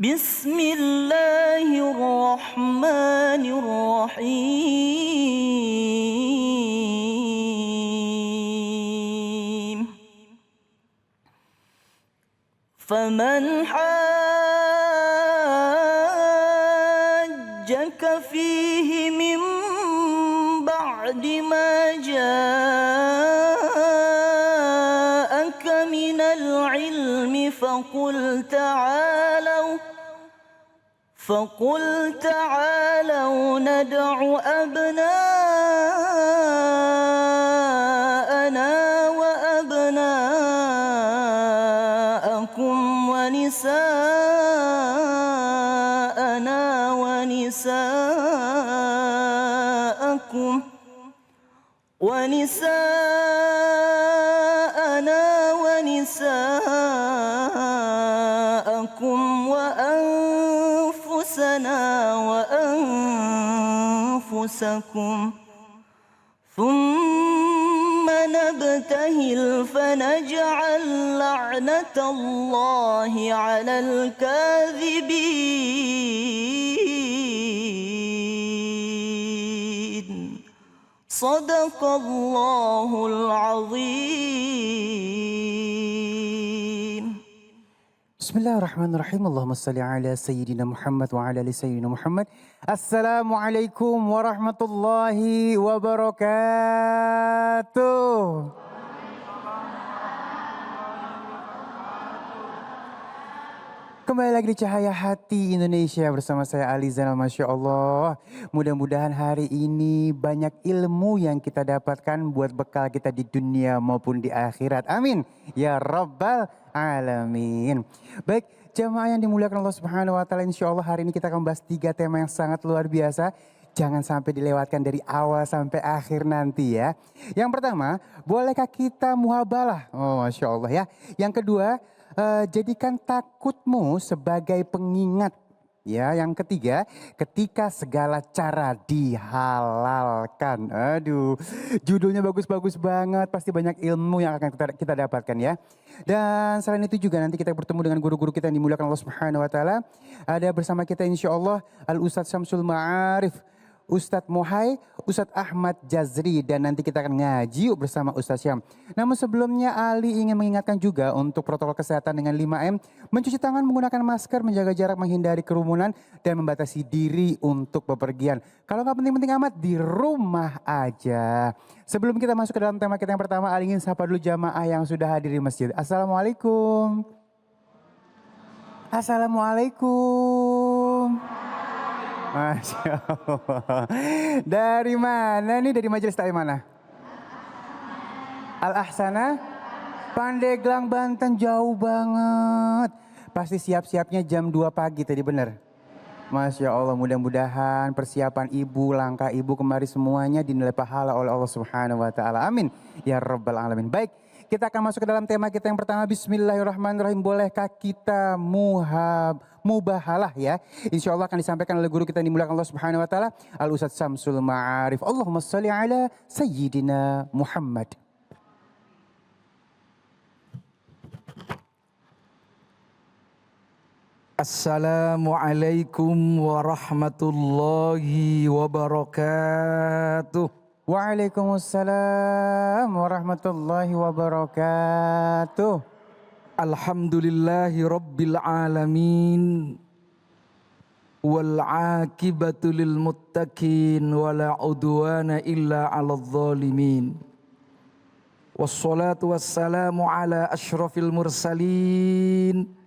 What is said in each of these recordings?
Bismillahirrahmanirrahim. فمن حاجك فيه من بعد ما جاءك من العلم فقل تعالوا ندع أبناءنا وأبناءكم ونساءنا ونساءكم وأنفسكم ثم نبتهل فنجعل لعنة الله على الكاذبين. صدق الله العظيم. Bismillahirrahmanirrahim. Allahumma salli ala Sayyidina Muhammad wa ala ali Sayyidina Muhammad. Assalamualaikum warahmatullahi wabarakatuh. Kembali lagi di Cahaya Hati Indonesia bersama saya Ali Zainal. Masya Allah, mudah-mudahan hari ini banyak ilmu yang kita dapatkan buat bekal kita di dunia maupun di akhirat. Amin ya rabbal alamin. Baik, jamaah yang dimuliakan Allah Subhanahu wa taala, insya Allah hari ini kita akan bahas 3 tema yang sangat luar biasa. Jangan sampai dilewatkan dari awal sampai akhir nanti ya. Yang pertama, bolehkah kita muhabalah? Oh, Masya Allah ya. Yang kedua, jadikan takutmu sebagai pengingat. Ya, yang ketiga, ketika segala cara dihalalkan. Aduh, judulnya bagus-bagus banget. Pasti banyak ilmu yang akan kita dapatkan ya. Dan selain itu juga nanti kita bertemu dengan guru-guru kita yang dimuliakan Allah Subhanahu wa taala. Ada bersama kita insya Allah Al-Ustadz Syamsul Ma'arif, Ustadz Mohai, Ustadz Ahmad Jazri, dan nanti kita akan ngaji bersama Ustadz Syam. Namun sebelumnya Ali ingin mengingatkan juga untuk protokol kesehatan dengan 5M, mencuci tangan, menggunakan masker, menjaga jarak, menghindari kerumunan, dan membatasi diri untuk bepergian. Kalau nggak penting-penting amat, di rumah aja. Sebelum kita masuk ke dalam tema kita yang pertama, Ali ingin sapa dulu jamaah yang sudah hadir di masjid. Assalamualaikum. Assalamualaikum. Masya Allah. Dari mana nih? Dari majelis taklim mana? Al-Ahsana? Pandeglang, Banten, jauh banget. Pasti siap-siapnya jam 2 pagi tadi, bener? Masya Allah, mudah-mudahan persiapan ibu, langkah ibu kemari semuanya dinilai pahala oleh Allah Subhanahu wa taala. Amin ya rabbal alamin. Baik, kita akan masuk ke dalam tema kita yang pertama. Bismillahirrahmanirrahim. Bolehkah kita mubahalah ya? Insya Allah akan disampaikan oleh guru kita yang dimuliakan Allah Subhanahu wa taala, Al-Ustadz Syamsul Ma'arif. Allahumma sholli ala Sayyidina Muhammad. Assalamualaikum warahmatullahi wabarakatuh. Waalaikumsalam warahmatullahi wabarakatuh. Alhamdulillahi rabbil alamin. Wal aqibatu lil muttaqin wala udwana illa 'alal zalimin. Wassalatu wassalamu ala asyrafil mursalin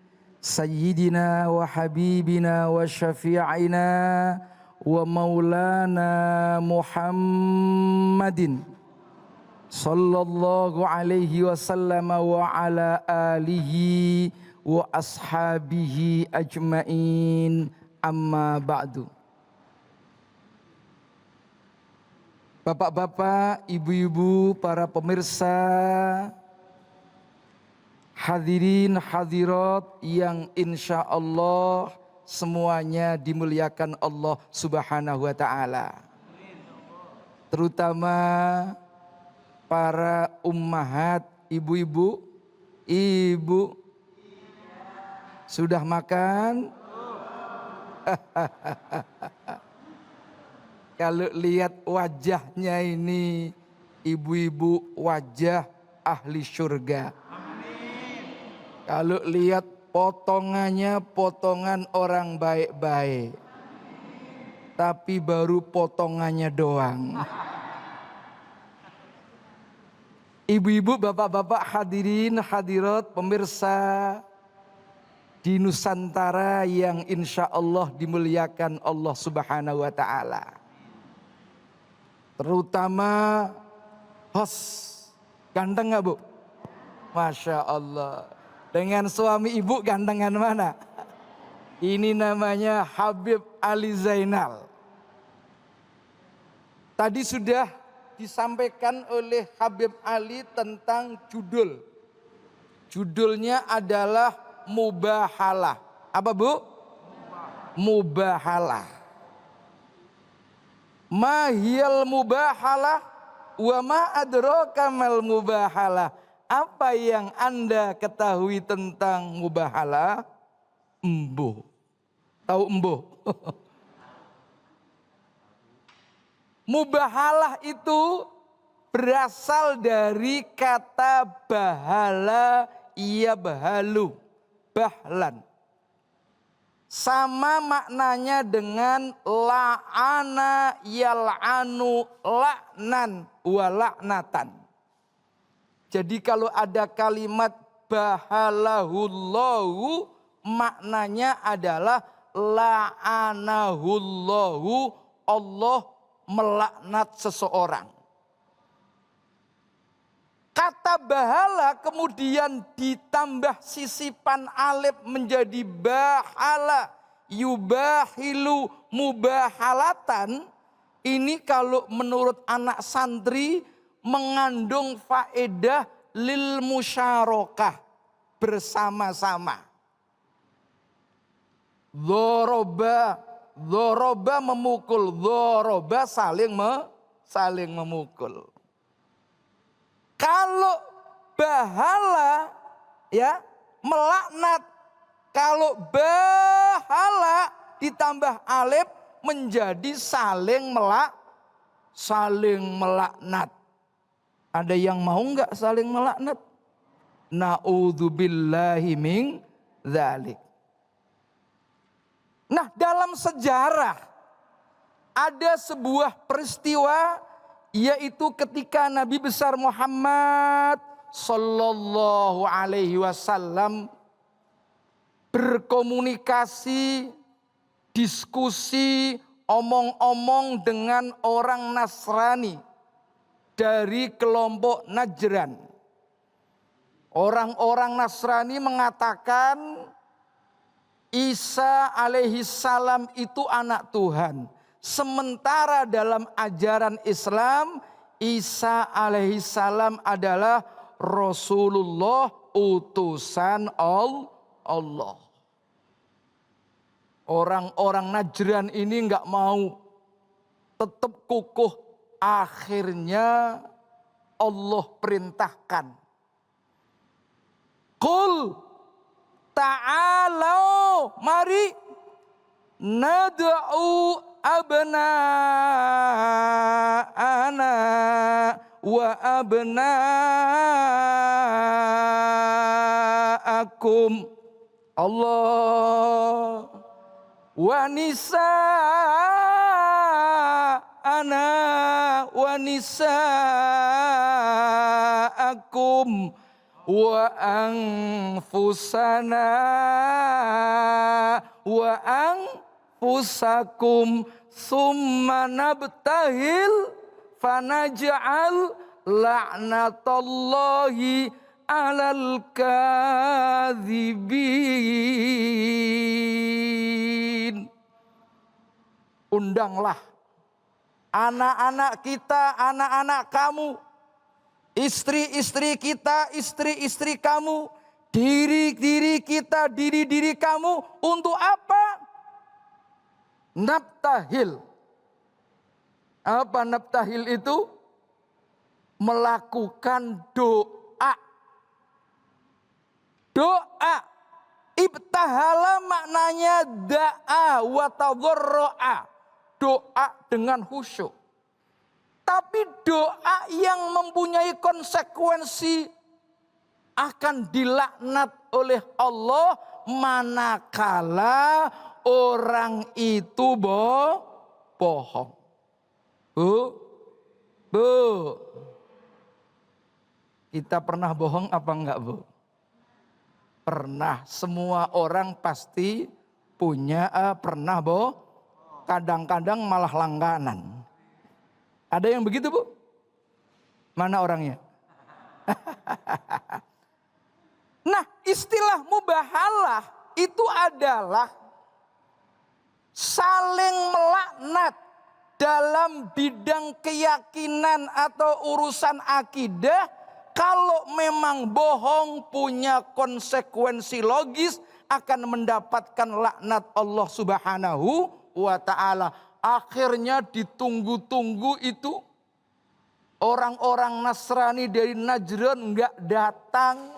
Sayyidina wa habibina wa syafi'ina wa maulana Muhammadin sallallahu alaihi wasallam wa ala alihi wa ashabihi ajmain, amma ba'du. Bapak-bapak, ibu-ibu, para pemirsa, hadirin hadirat yang insya Allah semuanya dimuliakan Allah Subhanahu wa ta'ala. Terutama para ummahat, ibu-ibu, ibu sudah makan? Kalau lihat wajahnya ini, ibu-ibu wajah ahli surga. Kalau lihat potongannya, potongan orang baik-baik. Tapi baru potongannya doang. Ibu-ibu, bapak-bapak, hadirin, hadirat, pemirsa di Nusantara yang insya Allah dimuliakan Allah Subhanahu wa Ta'ala. Terutama host, ganteng gak Bu? Masya Allah. Dengan suami ibu gantengan mana? Ini namanya Habib Ali Zainal. Tadi sudah disampaikan oleh Habib Ali tentang judul. Judulnya adalah mubahalah. Apa Bu? Mubahalah. Mahiyal mubahalah wa ma adraka mal mubahalah. Apa yang Anda ketahui tentang mubahalah? Embo. Tahu embo? Mubahalah itu berasal dari kata bahala yabhalu, bahlan. Sama maknanya dengan la'ana yal'anu la'nan wa la'natan. Jadi kalau ada kalimat bahalahullahu, maknanya adalah la'anahullahu, Allah melaknat seseorang. Kata bahala kemudian ditambah sisipan alif menjadi bahala, yubahilu mubahalatan. Ini kalau menurut anak santri mengandung faedah lil musyarakah, bersama-sama. Dhoroba memukul, dhoroba saling memukul. Kalau bahala ya melaknat, kalau bahala ditambah alif menjadi saling melaknat. Ada yang mau nggak saling melaknat? Na'udzubillahi min dzalik. Nah, dalam sejarah ada sebuah peristiwa, yaitu ketika Nabi besar Muhammad sallallahu alaihi wasallam berkomunikasi, diskusi, omong-omong dengan orang Nasrani dari kelompok Najran. Orang-orang Nasrani mengatakan Isa alaihi salam itu anak Tuhan. Sementara dalam ajaran Islam, Isa alaihi salam adalah Rasulullah, utusan Allah. Orang-orang Najran ini enggak mau, tetap kukuh. Akhirnya Allah perintahkan, Qul ta'alau, mari nad'u abna'ana wa abna'akum, Allah, wa nisa'ana wa nisa'akum wa anfusana wa anfusakum summa nabtahil fanaj'al la'natallahi 'alal kadzibin. Undanglah anak-anak kita, anak-anak kamu, istri-istri kita, istri-istri kamu, diri-diri kita, diri-diri kamu. Untuk apa? Nabtahil. Apa nabtahil itu? Melakukan doa. Doa Ibtahala maknanya da'a wa tadarru'a. Doa dengan khusyuk. Tapi doa yang mempunyai konsekuensi akan dilaknat oleh Allah manakala orang itu bohong. Bu, kita pernah bohong apa enggak, Bu? Pernah. Semua orang pasti punya pernah bohong. Kadang-kadang malah langganan. Ada yang begitu, Bu? Mana orangnya? Nah, istilah mubahalah itu adalah saling melaknat dalam bidang keyakinan atau urusan akidah. Kalau memang bohong punya konsekuensi logis akan mendapatkan laknat Allah Subhanahu wa ta'ala. Akhirnya ditunggu-tunggu itu orang-orang Nasrani dari Najran enggak datang,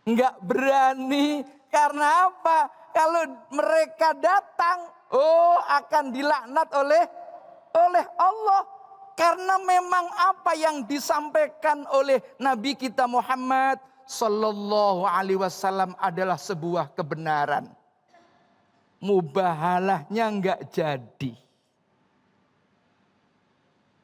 enggak berani. Karena apa? Kalau mereka datang, akan dilaknat oleh Allah. Karena memang apa yang disampaikan oleh Nabi kita Muhammad Sallallahu Alaihi Wasallam adalah sebuah kebenaran. Mubahalahnya enggak jadi.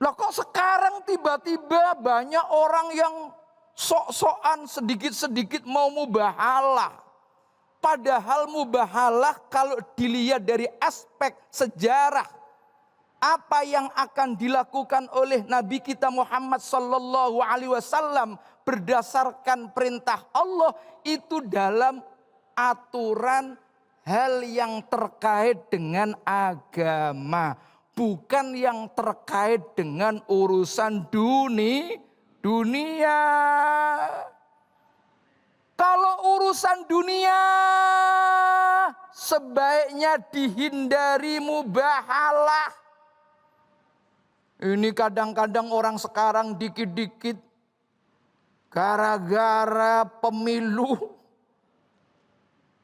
Loh kok sekarang tiba-tiba banyak orang yang sok-sokan sedikit-sedikit mau mubahalah. Padahal mubahalah kalau dilihat dari aspek sejarah. Apa yang akan dilakukan oleh Nabi kita Muhammad Sallallahu Alaihi Wasallam berdasarkan perintah Allah itu dalam aturan hal yang terkait dengan agama, bukan yang terkait dengan urusan dunia. Kalau urusan dunia sebaiknya dihindari mubahalah. Ini kadang-kadang orang sekarang dikit-dikit gara-gara pemilu.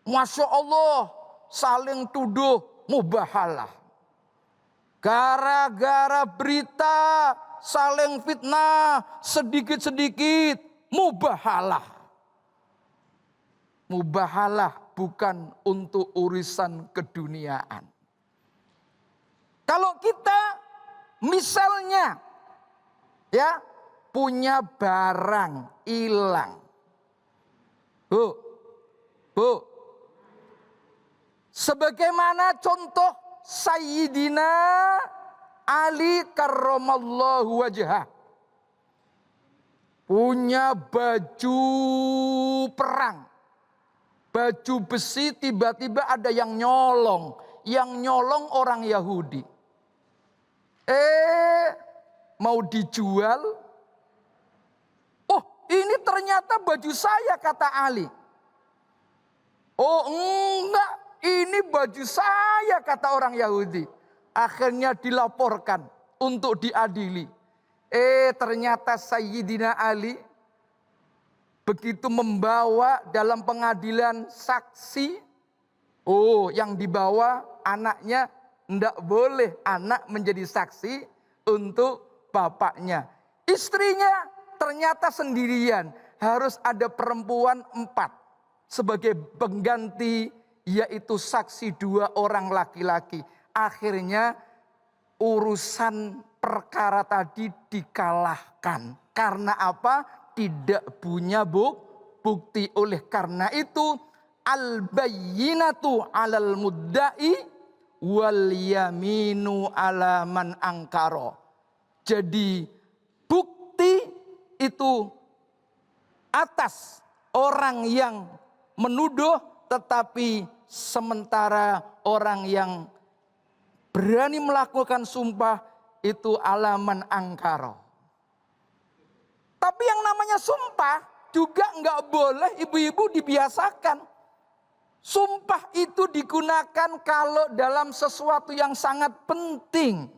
Masya Allah saling tuduh mubahalah. Gara-gara berita saling fitnah sedikit-sedikit mubahalah. Mubahalah bukan untuk urusan keduniaan. Kalau kita misalnya ya punya barang hilang. Bu. Sebagaimana contoh Sayyidina Ali karramallahu wajhah. Punya baju perang. Baju besi tiba-tiba ada yang nyolong. Yang nyolong orang Yahudi. Mau dijual. Oh, ini ternyata baju saya, kata Ali. Oh, enggak, ini baju saya, kata orang Yahudi. Akhirnya dilaporkan untuk diadili. Ternyata Sayyidina Ali begitu membawa dalam pengadilan saksi. Oh, yang dibawa anaknya. Tidak boleh anak menjadi saksi untuk bapaknya. Istrinya ternyata sendirian. Harus ada perempuan 4 sebagai pengganti, yaitu saksi 2 orang laki-laki. Akhirnya urusan perkara tadi dikalahkan. Karena apa? Tidak punya bukti. Oleh karena itu al-bayyinatu 'alal mudda'i wal yaminu ala man angkaro. Jadi bukti itu atas orang yang menuduh, tetapi sementara orang yang berani melakukan sumpah itu ala man angkaro. Tapi yang namanya sumpah juga enggak boleh ibu-ibu dibiasakan. Sumpah itu digunakan kalau dalam sesuatu yang sangat penting.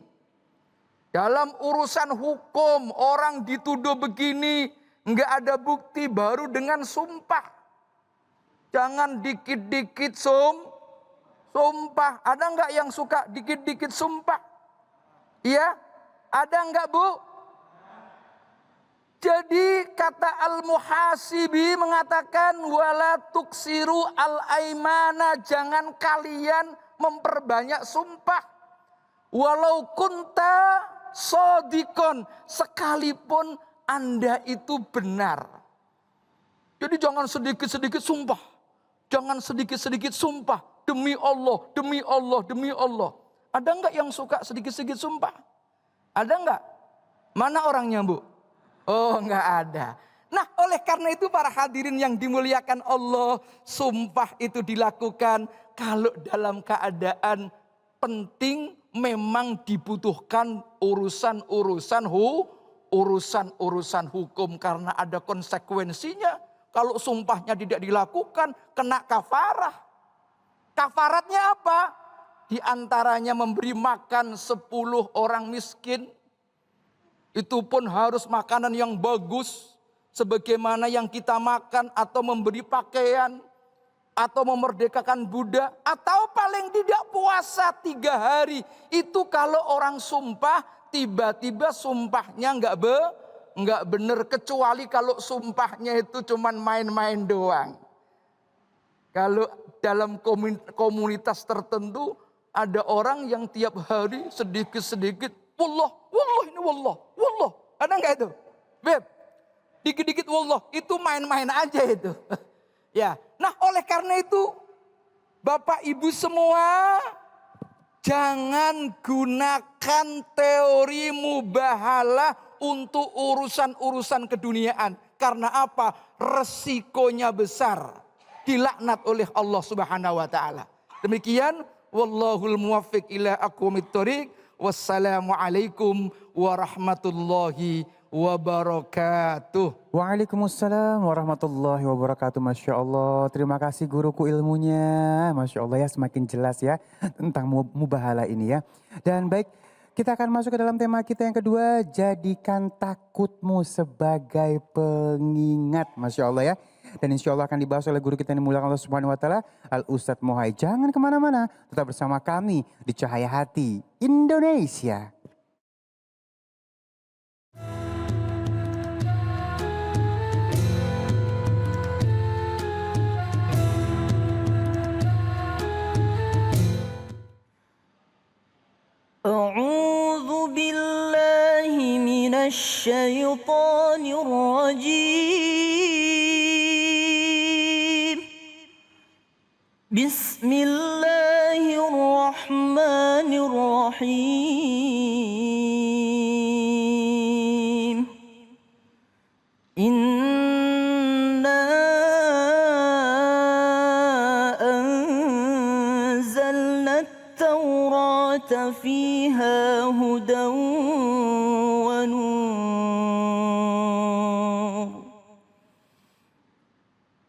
Dalam urusan hukum, orang dituduh begini, enggak ada bukti, baru dengan sumpah. Jangan dikit-dikit sumpah. Ada nggak yang suka dikit-dikit sumpah? Iya? Ada nggak, Bu? Jadi kata Al-Muhasibi mengatakan wala tuksiru al-aimana, jangan kalian memperbanyak sumpah. Walau kunta sodikon, sekalipun Anda itu benar. Jadi jangan sedikit-sedikit sumpah. Jangan sedikit-sedikit sumpah. Demi Allah, demi Allah, demi Allah. Ada nggak yang suka sedikit-sedikit sumpah? Ada nggak? Mana orangnya, Bu? Oh, nggak ada. Nah, oleh karena itu para hadirin yang dimuliakan Allah, sumpah itu dilakukan kalau dalam keadaan penting, memang dibutuhkan urusan-urusan hukum karena ada konsekuensinya. Kalau sumpahnya tidak dilakukan, kena kafarah. Kafaratnya apa? Di antaranya memberi makan 10 orang miskin. Itu pun harus makanan yang bagus, sebagaimana yang kita makan, atau memberi pakaian, atau memerdekakan budak, atau paling tidak puasa 3 hari. Itu kalau orang sumpah, tiba-tiba sumpahnya nggak benar, kecuali kalau sumpahnya itu cuman main-main doang. Kalau dalam komunitas tertentu ada orang yang tiap hari sedikit-sedikit wallah, ini wallah. Ada nggak itu? Beb, dikit-dikit wallah, itu main-main aja itu. Ya, nah oleh karena itu Bapak Ibu semua, jangan gunakan teori mubahalah untuk urusan-urusan keduniaan. Karena apa? Resikonya besar. Dilaknat oleh Allah Subhanahu wa taala. Demikian, wallahul muwaffiq ila aqwamit thoriq. Wassalamualaikum warahmatullahi wabarakatuh. Waalaikumsalam warahmatullahi wabarakatuh. Masya Allah. Terima kasih guruku ilmunya. Masya Allah ya, semakin jelas ya tentang mubahalah ini ya. Dan baik, kita akan masuk ke dalam tema kita yang kedua. Jadikan takutmu sebagai pengingat. Masya Allah ya. Dan insya Allah akan dibahas oleh guru kita yang dimuliakan Allah Subhanahu wa taala, Al Ustadz Mohai. Jangan kemana-mana, tetap bersama kami di Cahaya Hati Indonesia. أعوذ بالله من الشيطان الرجيم. بسم الله الرحمن الرحيم. إنا أنزلنا التوراة فيها هدى ونور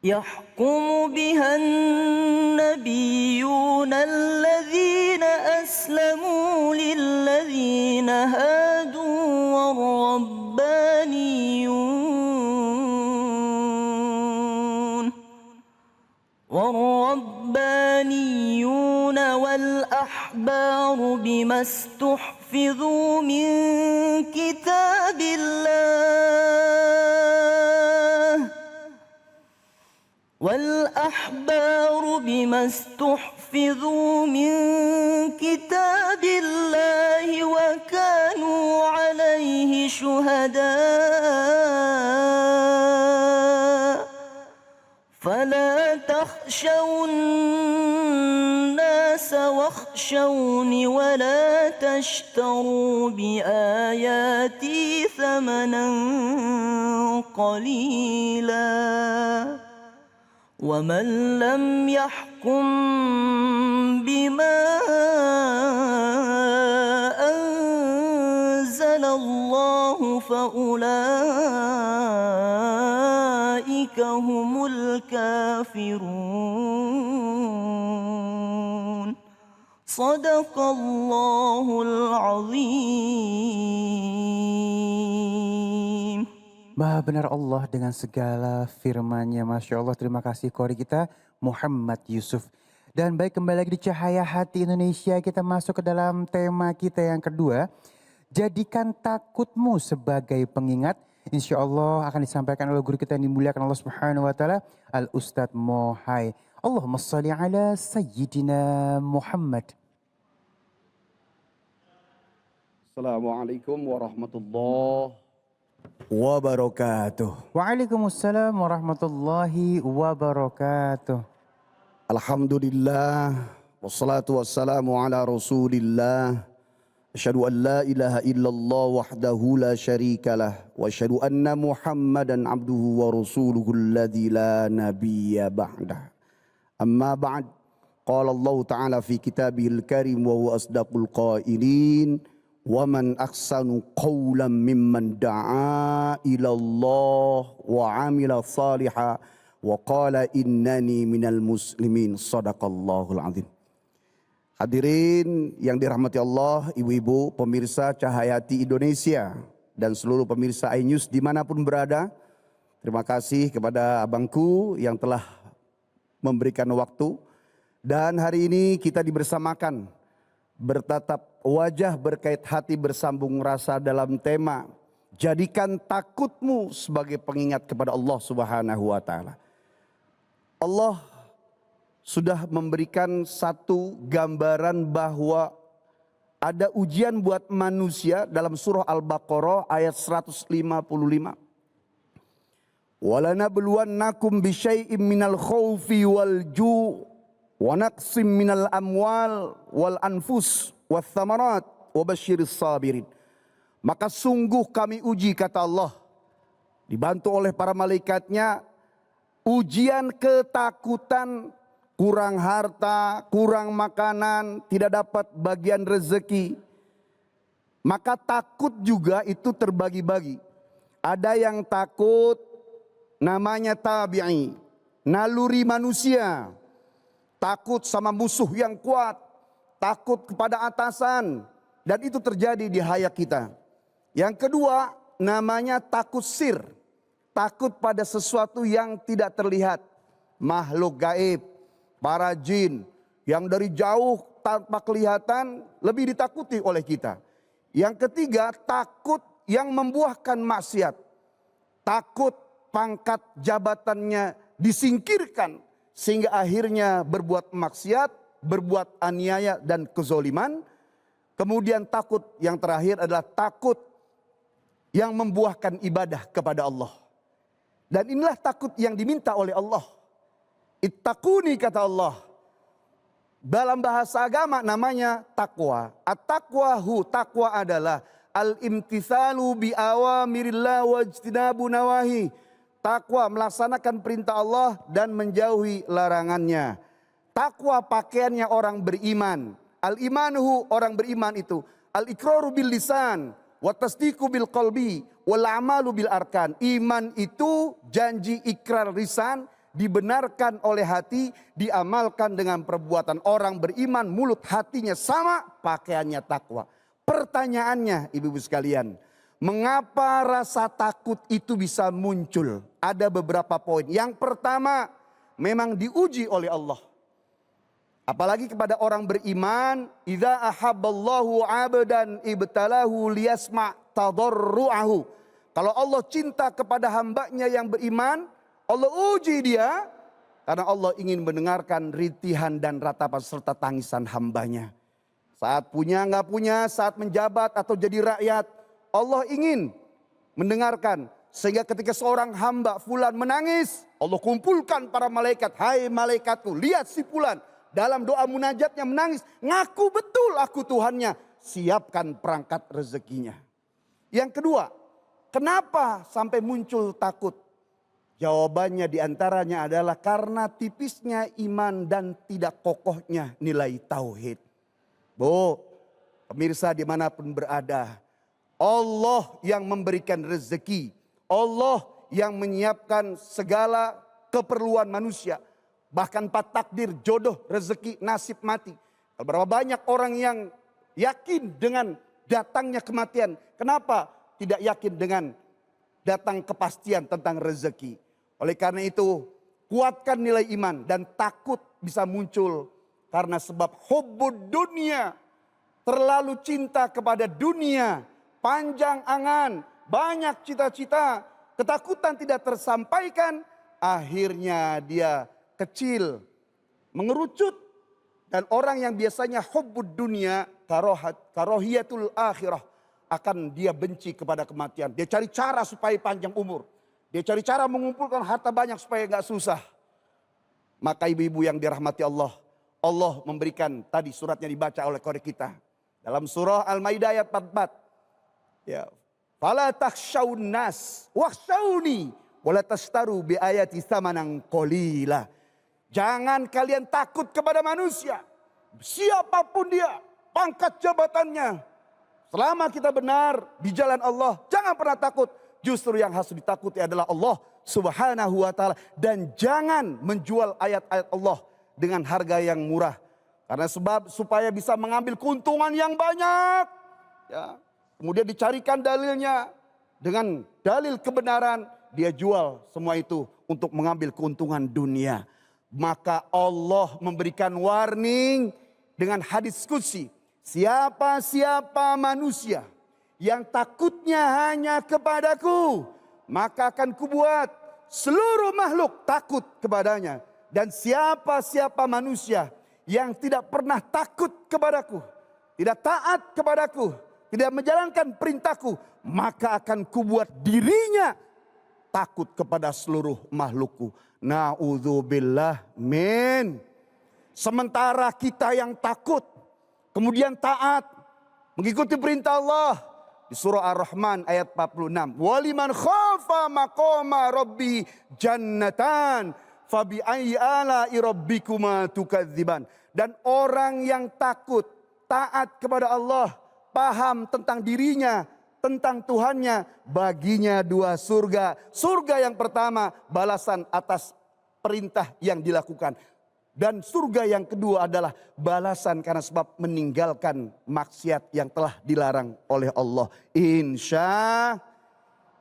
يحكم بها النبيون الذين أسلموا للذين هادوا والربانيون والأحبار بما استحفظوا من كتاب الله وكانوا عليه شهداء فلا تخشوا الناس واخشوني ولا تشتروا بآياتي ثمنا قليلا ومن لم يحكم بما أنزل الله فأولئك هم الكافرون. صدق الله العظيم. Maha benar Allah dengan segala firman-Nya. Masya Allah, terima kasih Qori kita Muhammad Yusuf. Dan baik, kembali lagi di Cahaya Hati Indonesia, kita masuk ke dalam tema kita yang kedua. Jadikan takutmu sebagai pengingat. Insya Allah akan disampaikan oleh guru kita yang dimuliakan Allah Subhanahu Wa Taala, Al Ustadz Mohai. Allahumma salli ala Sayyidina Muhammad. Assalamualaikum warahmatullahi wabarakatuh. Waalaikumsalam warahmatullahi wabarakatuh. Alhamdulillah wassalatu wassalamu ala Rasulillah. Asyhadu an la ilaha illallah wahdahu la syarikalah wa asyhadu anna Muhammadan abduhu wa rasuluhu alladzi la nabiyya ba'dah. Amma ba'd. Qala Allah Ta'ala fi kitabihil karim wa huwa asdaqul qailin. وَمَنْ أَحْسَنُ قَوْلًا مِمَّنْ دَعَا إِلَى اللَّهِ وَعَمِلَ صَالِحًا وَقَالَ إِنَّنِي مِنَ الْمُسْلِمِينَ Shadaqallahul Azim. Hadirin yang dirahmati Allah, ibu-ibu, pemirsa Cahayati Indonesia dan seluruh pemirsa iNews dimanapun berada, terima kasih kepada abangku yang telah memberikan waktu. Dan hari ini kita dibersamakan bertatap wajah berkait hati bersambung rasa dalam tema jadikan takutmu sebagai pengingat kepada Allah Subhanahu Wa Taala. Allah sudah memberikan satu gambaran bahwa ada ujian buat manusia dalam surah Al-Baqarah ayat 155. Walanabluwannakum bisyai'im minal khawfi wal ju' wa naqsim minal amwal wal anfus wath thamarat wa basyiris sabirin. Maka sungguh kami uji, kata Allah, dibantu oleh para malaikatnya, ujian ketakutan, kurang harta, kurang makanan, tidak dapat bagian rezeki. Maka takut juga itu terbagi-bagi. Ada yang takut namanya tabi'i, naluri manusia. Takut sama musuh yang kuat, takut kepada atasan, dan itu terjadi di hayat kita. Yang kedua namanya takut sir, takut pada sesuatu yang tidak terlihat, makhluk gaib, para jin yang dari jauh tanpa kelihatan lebih ditakuti oleh kita. Yang ketiga takut yang membuahkan maksiat, takut pangkat jabatannya disingkirkan sehingga akhirnya berbuat maksiat, berbuat aniaya dan kezoliman. Kemudian takut yang terakhir adalah takut yang membuahkan ibadah kepada Allah. Dan inilah takut yang diminta oleh Allah. Ittaquni, kata Allah. Dalam bahasa agama namanya takwa. At-taqwahu, takwa adalah al-imtithalu bi awamirillah wajtinabu nawahi. Takwa melaksanakan perintah Allah dan menjauhi larangannya. Takwa pakaiannya orang beriman. Al-imanuhu, orang beriman itu al-iqraru bil lisan wa tasdiqu bil qalbi wal amalu bil arkan. Iman itu janji ikrar lisan, dibenarkan oleh hati, diamalkan dengan perbuatan. Orang beriman mulut hatinya sama, pakaiannya takwa. Pertanyaannya ibu-ibu sekalian, mengapa rasa takut itu bisa muncul? Ada beberapa poin. Yang pertama, memang diuji oleh Allah. Apalagi kepada orang beriman, idza ahabballahu 'abdan ibtalahu liyasma' tadarru'ahu. Kalau Allah cinta kepada hambanya yang beriman, Allah uji dia karena Allah ingin mendengarkan rintihan dan ratapan serta tangisan hambanya. Saat punya nggak punya, saat menjabat atau jadi rakyat, Allah ingin mendengarkan. Sehingga ketika seorang hamba fulan menangis, Allah kumpulkan para malaikat. Hai malaikatku, lihat si fulan. Dalam doa munajatnya menangis. Ngaku betul aku Tuhannya. Siapkan perangkat rezekinya. Yang kedua, kenapa sampai muncul takut? Jawabannya diantaranya adalah karena tipisnya iman dan tidak kokohnya nilai tauhid. Bu, pemirsa dimanapun berada, Allah yang memberikan rezeki. Allah yang menyiapkan segala keperluan manusia. Bahkan empat takdir, jodoh, rezeki, nasib, mati. Berapa banyak orang yang yakin dengan datangnya kematian. Kenapa tidak yakin dengan datang kepastian tentang rezeki. Oleh karena itu, kuatkan nilai iman dan takut bisa muncul karena sebab hubbud dunia, terlalu cinta kepada dunia, panjang angan, banyak cita-cita, ketakutan tidak tersampaikan, akhirnya dia kecil, mengerucut. Dan orang yang biasanya hubbud dunia, karohiyatul akhirah, akan dia benci kepada kematian. Dia cari cara supaya panjang umur. Dia cari cara mengumpulkan harta banyak supaya gak susah. Maka ibu-ibu yang dirahmati Allah, Allah memberikan tadi suratnya dibaca oleh korek kita. Dalam surah Al-Maidah ayat 44. Ya. Fala takhshawun nas wakhshawni wala tashtaru bi ayati tsamanan qalila. Jangan kalian takut kepada manusia. Siapapun dia, pangkat jabatannya. Selama kita benar di jalan Allah, jangan pernah takut. Justru yang harus ditakuti adalah Allah Subhanahu wa ta'ala. Dan jangan menjual ayat-ayat Allah dengan harga yang murah. Karena sebab supaya bisa mengambil keuntungan yang banyak. Ya. Kemudian dicarikan dalilnya. Dengan dalil kebenaran, dia jual semua itu untuk mengambil keuntungan dunia. Maka Allah memberikan warning dengan hadis qudsi. Siapa-siapa manusia yang takutnya hanya kepadaku, maka akan kubuat seluruh makhluk takut kepadanya. Dan siapa-siapa manusia yang tidak pernah takut kepadaku, tidak taat kepadaku, tidak menjalankan perintahku, maka akan kubuat dirinya takut kepada seluruh makhlukku. Na'udzubillah min. Sementara kita yang takut, kemudian taat, mengikuti perintah Allah. Di surah Ar-Rahman ayat 46. Waliman khafa maqama rabbi jannatan. Fabi ayyi ala'i rabbikuma tukadziban. Dan orang yang takut, taat kepada Allah, paham tentang dirinya, tentang Tuhannya, baginya dua surga. Surga yang pertama balasan atas perintah yang dilakukan. Dan surga yang kedua adalah balasan karena sebab meninggalkan maksiat yang telah dilarang oleh Allah. Insya.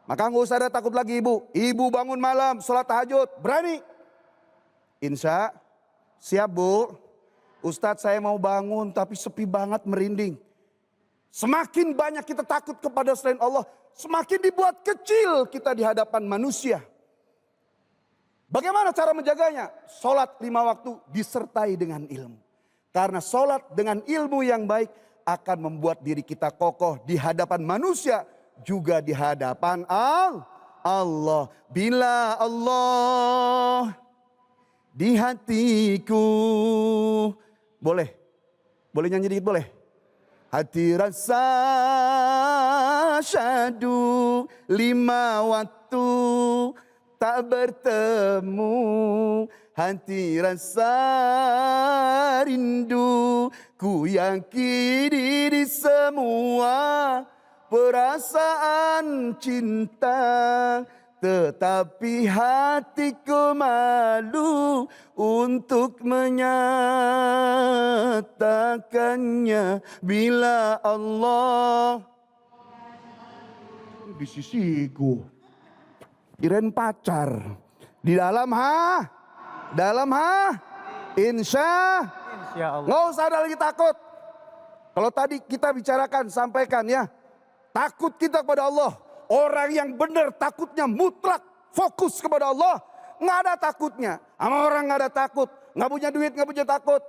Maka nggak usah ada takut lagi ibu. Ibu bangun malam, sholat tahajud, berani. Insya. Siap bu. Ustadz saya mau bangun tapi sepi banget, merinding. Semakin banyak kita takut kepada selain Allah, semakin dibuat kecil kita di hadapan manusia. Bagaimana cara menjaganya? Sholat 5 waktu disertai dengan ilmu. Karena sholat dengan ilmu yang baik akan membuat diri kita kokoh di hadapan manusia, juga di hadapan Allah. Bila Allah di hatiku. Boleh nyanyi dikit boleh? Hati rasa syahdu 5 waktu tak bertemu. Hati rasa rindu, ku yakini di semua perasaan cinta. Tetapi hatiku malu untuk menyatakannya. Bila Allah di sisiku, kirain pacar. Di dalam insya Allah. Nggak usah ada lagi takut. Kalau tadi kita bicarakan, sampaikan ya, takut kita kepada Allah. Orang yang benar takutnya mutlak, fokus kepada Allah, nggak ada takutnya. Sama orang nggak ada takut, nggak punya duit, nggak punya takut.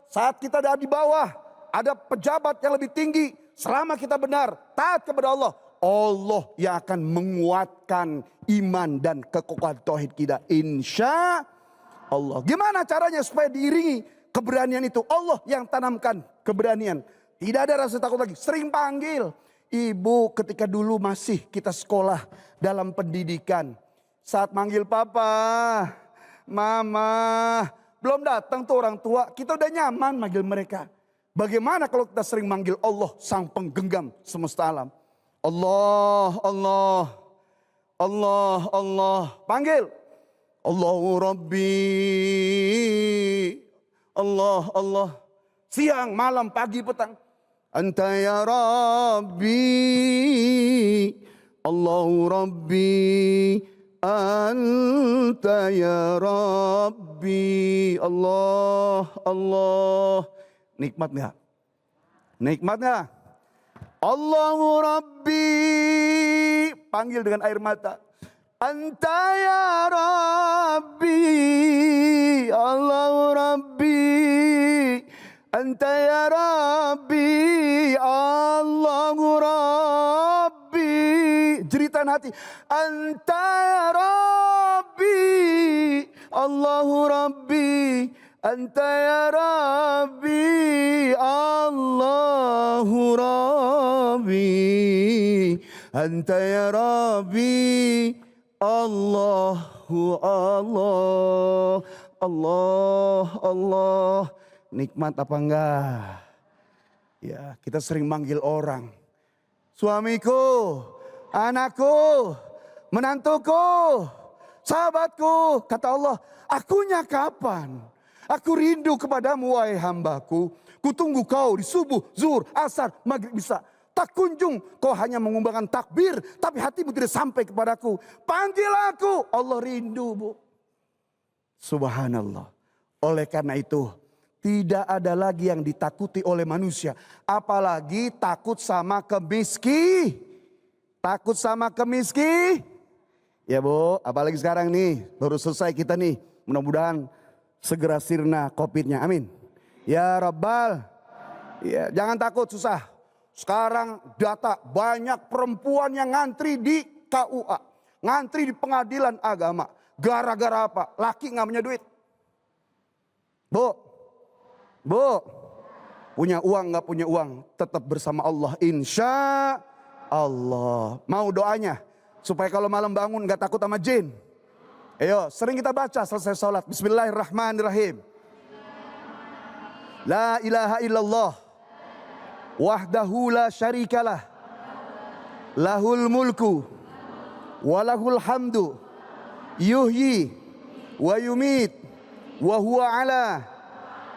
Saat kita ada di bawah, ada pejabat yang lebih tinggi, selama kita benar taat kepada Allah, Allah yang akan menguatkan iman dan kekokohan tauhid kita. Insya Allah. Gimana caranya supaya diiringi keberanian itu? Allah yang tanamkan keberanian. Tidak ada rasa takut lagi. Sering panggil. Ibu ketika dulu masih kita sekolah dalam pendidikan. Saat manggil papa, mama, belum datang tuh orang tua. Kita udah nyaman manggil mereka. Bagaimana kalau kita sering manggil Allah sang penggenggam semesta alam. Allah, Allah, Allah, Allah. Panggil. Allahu Rabbi. Allah, Allah. Siang, malam, pagi, petang. Anta ya Rabbi. Allahu Rabbi, Anta ya Rabbi. Allah, Allah. Nikmat nggak? Nikmat nggak? Allahu Rabbi. Panggil dengan air mata. Anta ya Rabbi. Allahu Rabbi. Anta ya Rabbi. Allahu Rabbi. Jeritan hati. Anta ya Rabbi. Allahu Rabbi. Anta ya Rabbi. Allahu Rabbi. Anta ya Rabbi. Allahu Allah. Allah, Allah. Nikmat apa enggak? Ya, kita sering manggil orang. Suamiku, anakku, menantuku, sahabatku. Kata Allah, akunya kapan? Aku rindu kepadamu wahai hambaku. Kutunggu kau di subuh, zuhur, asar, maghrib, isya. Tak kunjung kau hanya mengumbangkan takbir. Tapi hatimu tidak sampai kepadaku. Panggil aku. Allah rindu, Bu. Subhanallah. Oleh karena itu, tidak ada lagi yang ditakuti oleh manusia. Apalagi takut sama kemiskin. Takut sama kemiskin. Ya Bu, apalagi sekarang nih. Baru selesai kita nih. Mudah-mudahan segera sirna COVID-nya. Amin. Ya Rabbal. Ya, jangan takut susah. Sekarang data banyak perempuan yang ngantri di KUA. Ngantri di pengadilan agama. Gara-gara apa? Laki nggak punya duit. Bu. Punya uang nggak punya uang. Tetap bersama Allah. Insya Allah. Mau doanya. Supaya kalau malam bangun nggak takut sama jin. Ayo, sering kita baca selesai sholat. Bismillahirrahmanirrahim. La ilaha illallah. Wahdahu la syarikalah. Lahul mulku. Walahul hamdu. Yuhyi. Wa yumit. Wa huwa ala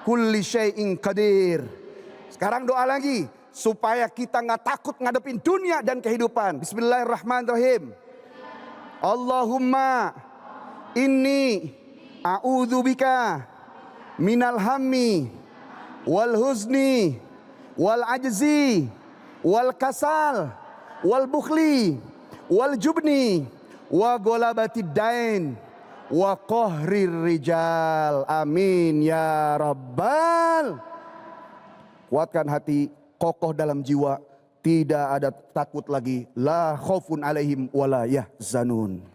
kulli syai'in qadir. Sekarang doa lagi. Supaya kita nggak takut ngadepin dunia dan kehidupan. Bismillahirrahmanirrahim. Allahumma inni a'udzubika minal hammi wal huzni wal ajzi wal kasal wal bukhli wal jubni wa golabatid dain wa qahrir rijal. Amin ya Rabbal. Kuatkan hati, kokoh dalam jiwa, tidak ada takut lagi. La khaufun alaihim wala yahzanun.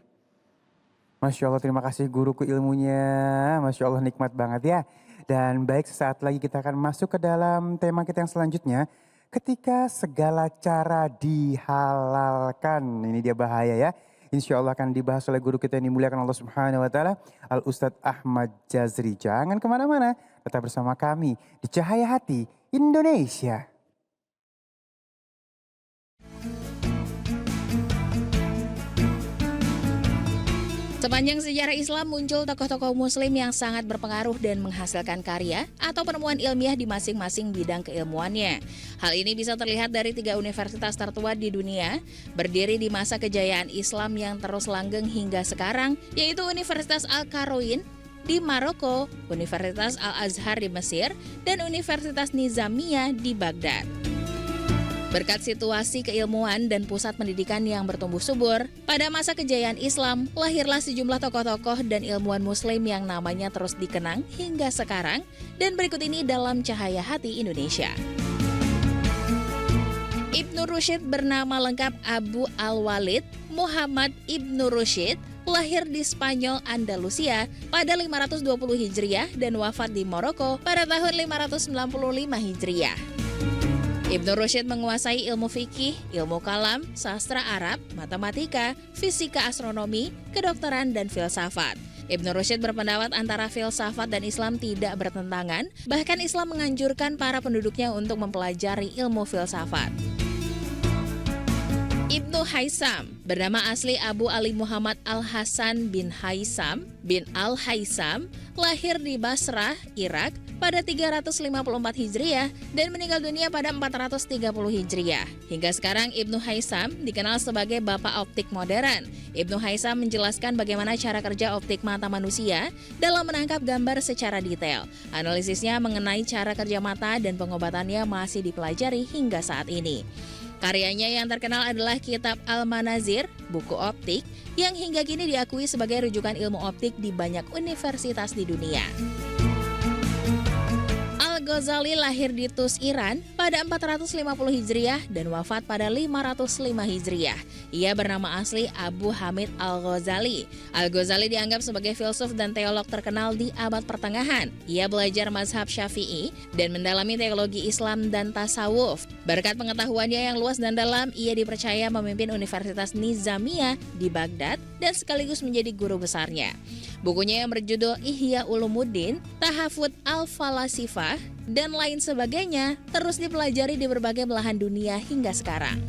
Masya Allah, terima kasih guruku ilmunya. Masya Allah, nikmat banget ya. Dan baik, sesaat lagi kita akan masuk ke dalam tema kita yang selanjutnya. Ketika segala cara dihalalkan. Ini dia bahaya ya. Insya Allah akan dibahas oleh guru kita yang dimuliakan Allah Subhanahu wa Ta'ala, Al Ustadz Ahmad Jazri. Jangan kemana-mana, tetap bersama kami di Cahaya Hati Indonesia. Sepanjang sejarah Islam muncul tokoh-tokoh muslim yang sangat berpengaruh dan menghasilkan karya atau penemuan ilmiah di masing-masing bidang keilmuannya. Hal ini bisa terlihat dari 3 universitas tertua di dunia, berdiri di masa kejayaan Islam yang terus langgeng hingga sekarang, yaitu Universitas Al-Qarawiyyin di Maroko, Universitas Al-Azhar di Mesir, dan Universitas Nizamiyah di Baghdad. Berkat situasi keilmuan dan pusat pendidikan yang bertumbuh subur, pada masa kejayaan Islam, lahirlah sejumlah tokoh-tokoh dan ilmuwan muslim yang namanya terus dikenang hingga sekarang, dan berikut ini dalam Cahaya Hati Indonesia. Ibnu Rusyid bernama lengkap Abu Al-Walid Muhammad Ibnu Rusyid, lahir di Spanyol, Andalusia pada 520 Hijriah dan wafat di Maroko pada tahun 595 Hijriah. Ibnu Rusyid menguasai ilmu fikih, ilmu kalam, sastra Arab, matematika, fisika astronomi, kedokteran, dan filsafat. Ibnu Rusyid berpendapat antara filsafat dan Islam tidak bertentangan, bahkan Islam menganjurkan para penduduknya untuk mempelajari ilmu filsafat. Ibnu Ibnu Haisam, bernama asli Abu Ali Muhammad Al-Hasan bin Haisam bin Al-Haisam, lahir di Basrah, Irak pada 354 Hijriah dan meninggal dunia pada 430 Hijriah. Hingga sekarang Ibnu Haisam dikenal sebagai bapak optik modern. Ibnu Haisam menjelaskan bagaimana cara kerja optik mata manusia dalam menangkap gambar secara detail. Analisisnya mengenai cara kerja mata dan pengobatannya masih dipelajari hingga saat ini. Karyanya yang terkenal adalah Kitab Al-Manazir, buku optik, yang hingga kini diakui sebagai rujukan ilmu optik di banyak universitas di dunia. Al-Ghazali lahir di Tus, Iran pada 450 Hijriah dan wafat pada 505 Hijriah. Ia bernama asli Abu Hamid Al-Ghazali. Al-Ghazali dianggap sebagai filsuf dan teolog terkenal di abad pertengahan. Ia belajar mazhab Syafi'i dan mendalami teologi Islam dan tasawuf. Berkat pengetahuannya yang luas dan dalam, ia dipercaya memimpin Universitas Nizamiyah di Baghdad dan sekaligus menjadi guru besarnya. Bukunya yang berjudul Ihya Ulumuddin, Tahafut Al-Falasifah, dan lain sebagainya terus dipelajari di berbagai belahan dunia hingga sekarang.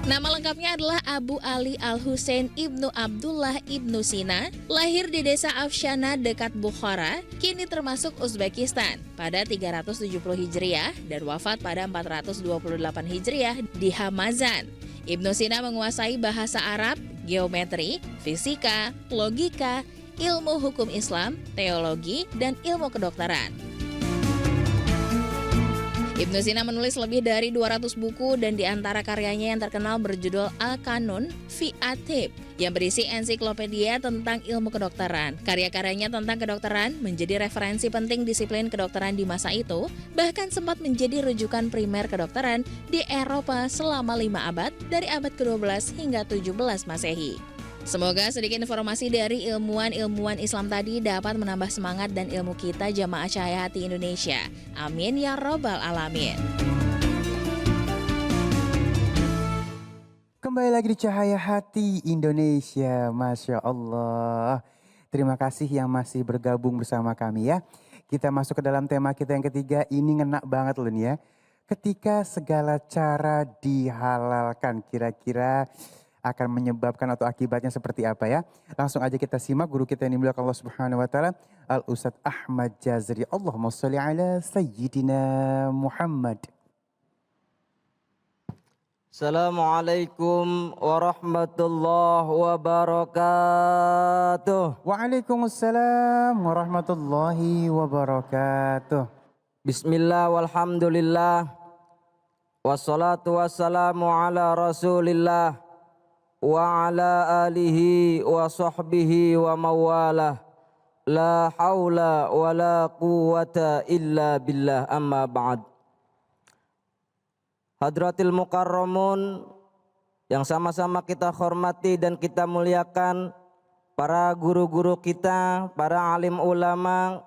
Nama lengkapnya adalah Abu Ali Al-Husain Ibnu Abdullah Ibnu Sina, lahir di desa Afshana dekat Bukhara, kini termasuk Uzbekistan, pada 370 Hijriah dan wafat pada 428 Hijriah di Hamazan. Ibnu Sina menguasai bahasa Arab, geometri, fisika, logika, ilmu hukum Islam, teologi, dan ilmu kedokteran. Ibnu Sina menulis lebih dari 200 buku dan di antara karyanya yang terkenal berjudul Al-Kanun fi Atib yang berisi ensiklopedia tentang ilmu kedokteran. Karya-karyanya tentang kedokteran menjadi referensi penting disiplin kedokteran di masa itu, bahkan sempat menjadi rujukan primer kedokteran di Eropa selama 5 abad dari abad ke-12 hingga 17 Masehi. Semoga sedikit informasi dari ilmuwan-ilmuwan Islam tadi dapat menambah semangat dan ilmu kita Jamaah Cahaya Hati Indonesia. Amin ya Robbal Alamin. Kembali lagi di Cahaya Hati Indonesia, Masya Allah. Terima kasih yang masih bergabung bersama kami ya. Kita masuk ke dalam tema kita yang ketiga, ini ngena banget loh nih ya. Ketika segala cara dihalalkan, kira-kira akan menyebabkan atau akibatnya seperti apa ya. Langsung aja kita simak guru kita yang dimuliakan Allah Subhanahu wa taala, Al-Ustadz Ahmad Jazri. Allahumma sholli ala Sayyidina Muhammad. Assalamualaikum warahmatullahi wabarakatuh. Waalaikumsalam warahmatullahi wabarakatuh. Bismillah walhamdulillah. Wassalatu wassalamu ala rasulillah. Wa ala alihi wa sahbihi wa mawalah. La hawla wa la quwata illa billah, amma ba'd. Hadratil mukarramun yang sama-sama kita hormati dan kita muliakan, para guru-guru kita, para alim ulama,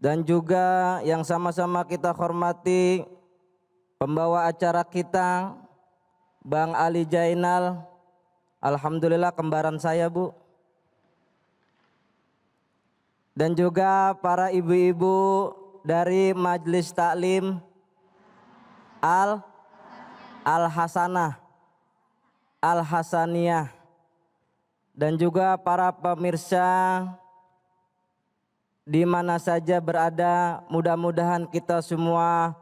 dan juga yang sama-sama kita hormati pembawa acara kita, Bang Ali Jainal. Alhamdulillah kembaran saya, Bu. Dan juga para ibu-ibu dari Majelis Taklim Al-Hasanah, Al-Hasaniyah, dan juga para pemirsa di mana saja berada, mudah-mudahan kita semua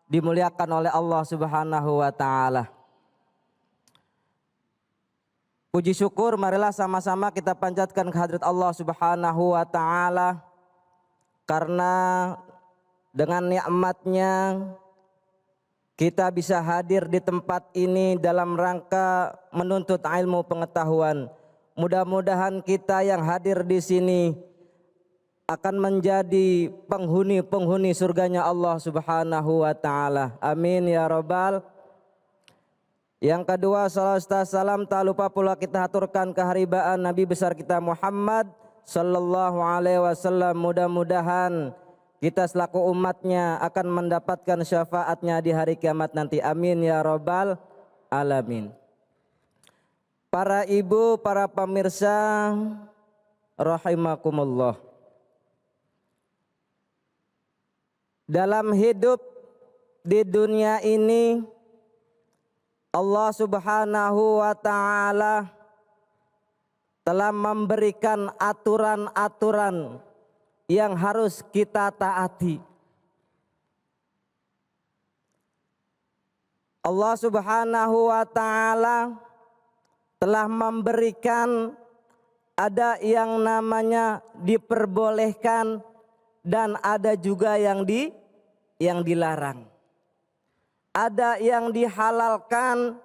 dimuliakan oleh Allah Subhanahu wa taala. Puji syukur marilah sama-sama kita panjatkan kehadirat Allah Subhanahu wa taala, karena dengan nikmatnya kita bisa hadir di tempat ini dalam rangka menuntut ilmu pengetahuan. Mudah-mudahan kita yang hadir di sini akan menjadi penghuni surganya Allah Subhanahu wa taala. Amin ya rabbal. Yang kedua, salawat salam tak lupa pula kita haturkan keharibaan Nabi besar kita Muhammad sallallahu alaihi wasallam. Mudah-mudahan kita selaku umatnya akan mendapatkan syafaatnya di hari kiamat nanti. Amin ya rabbal alamin. Para ibu, para pemirsa rahimakumullah. Dalam hidup di dunia ini Allah Subhanahu wa taala telah memberikan aturan-aturan yang harus kita taati. Allah Subhanahu wa taala telah memberikan ada yang namanya diperbolehkan dan ada juga yang dilarang. Ada yang dihalalkan,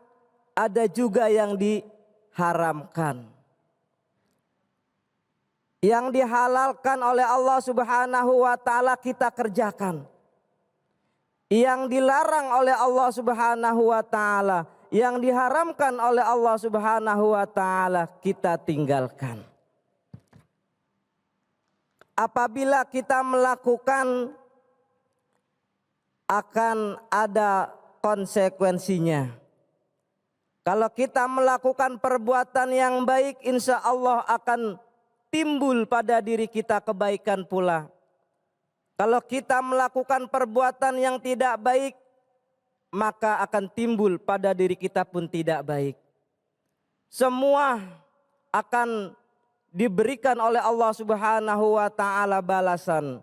ada juga yang diharamkan. Yang dihalalkan oleh Allah Subhanahu wa taala kita kerjakan. Yang dilarang oleh Allah Subhanahu wa taala, yang diharamkan oleh Allah Subhanahu wa taala kita tinggalkan. Apabila kita melakukan akan ada konsekuensinya. Kalau kita melakukan perbuatan yang baik, insya Allah akan timbul pada diri kita kebaikan pula. Kalau kita melakukan perbuatan yang tidak baik, maka akan timbul pada diri kita pun tidak baik. Semua akan diberikan oleh Allah Subhanahu wa taala balasan.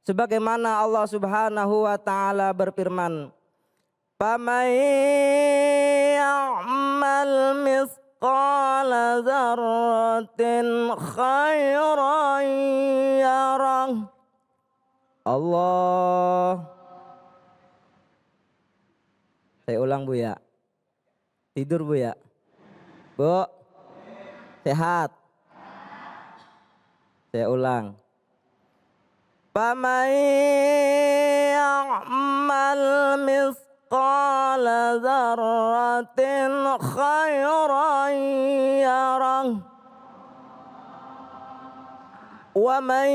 Sebagaimana Allah Subhanahu wa taala berfirman, "Faman ya'mal mithqala dzarratin khairan yarah." Allah. Saya ulang Bu ya. Tidur Bu ya. Bu. Sehat. Saya ulang. Faman ya'mal mithqala dzarratin khairan yarah. Wa man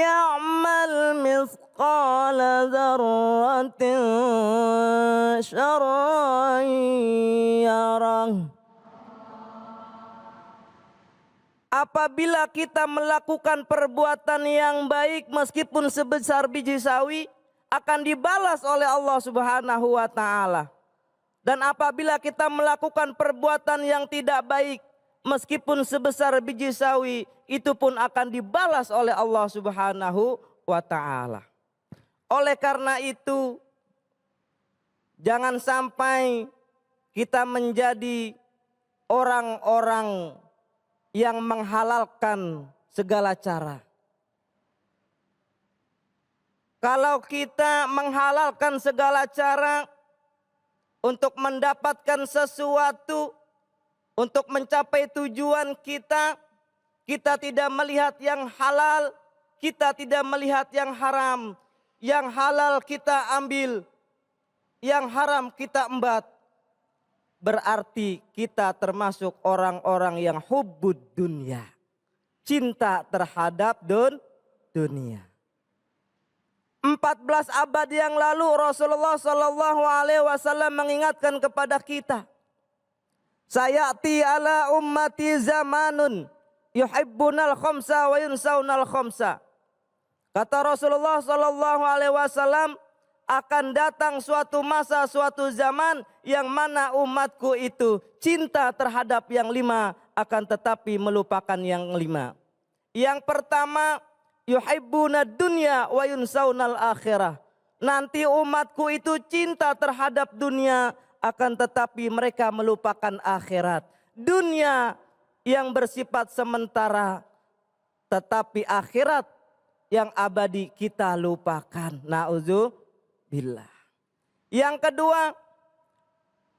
ya'mal mithqala dzarratin syarran yarah. Apabila kita melakukan perbuatan yang baik meskipun sebesar biji sawi akan dibalas oleh Allah Subhanahu wa taala. Dan apabila kita melakukan perbuatan yang tidak baik meskipun sebesar biji sawi itu pun akan dibalas oleh Allah Subhanahu wa taala. Oleh karena itu jangan sampai kita menjadi orang-orang yang menghalalkan segala cara. Kalau kita menghalalkan segala cara untuk mendapatkan sesuatu, untuk mencapai tujuan kita, kita tidak melihat yang halal, kita tidak melihat yang haram. Yang halal kita ambil, yang haram kita embat. Berarti kita termasuk orang-orang yang hubbud dunya. Cinta terhadap dunia. 14 abad yang lalu Rasulullah SAW mengingatkan kepada kita. Sayati ala ummati zamanun yuhibbunal khamsa wa yunsaunal khamsa. Kata Rasulullah SAW, akan datang suatu masa, suatu zaman yang mana umatku itu cinta terhadap yang 5 akan tetapi melupakan yang 5. Yang pertama, yuhibbuna dunya wa yunsaunal akhirah. Nanti umatku itu cinta terhadap dunia akan tetapi mereka melupakan akhirat. Dunia yang bersifat sementara tetapi akhirat yang abadi kita lupakan. Na'udzubillah. Yang kedua,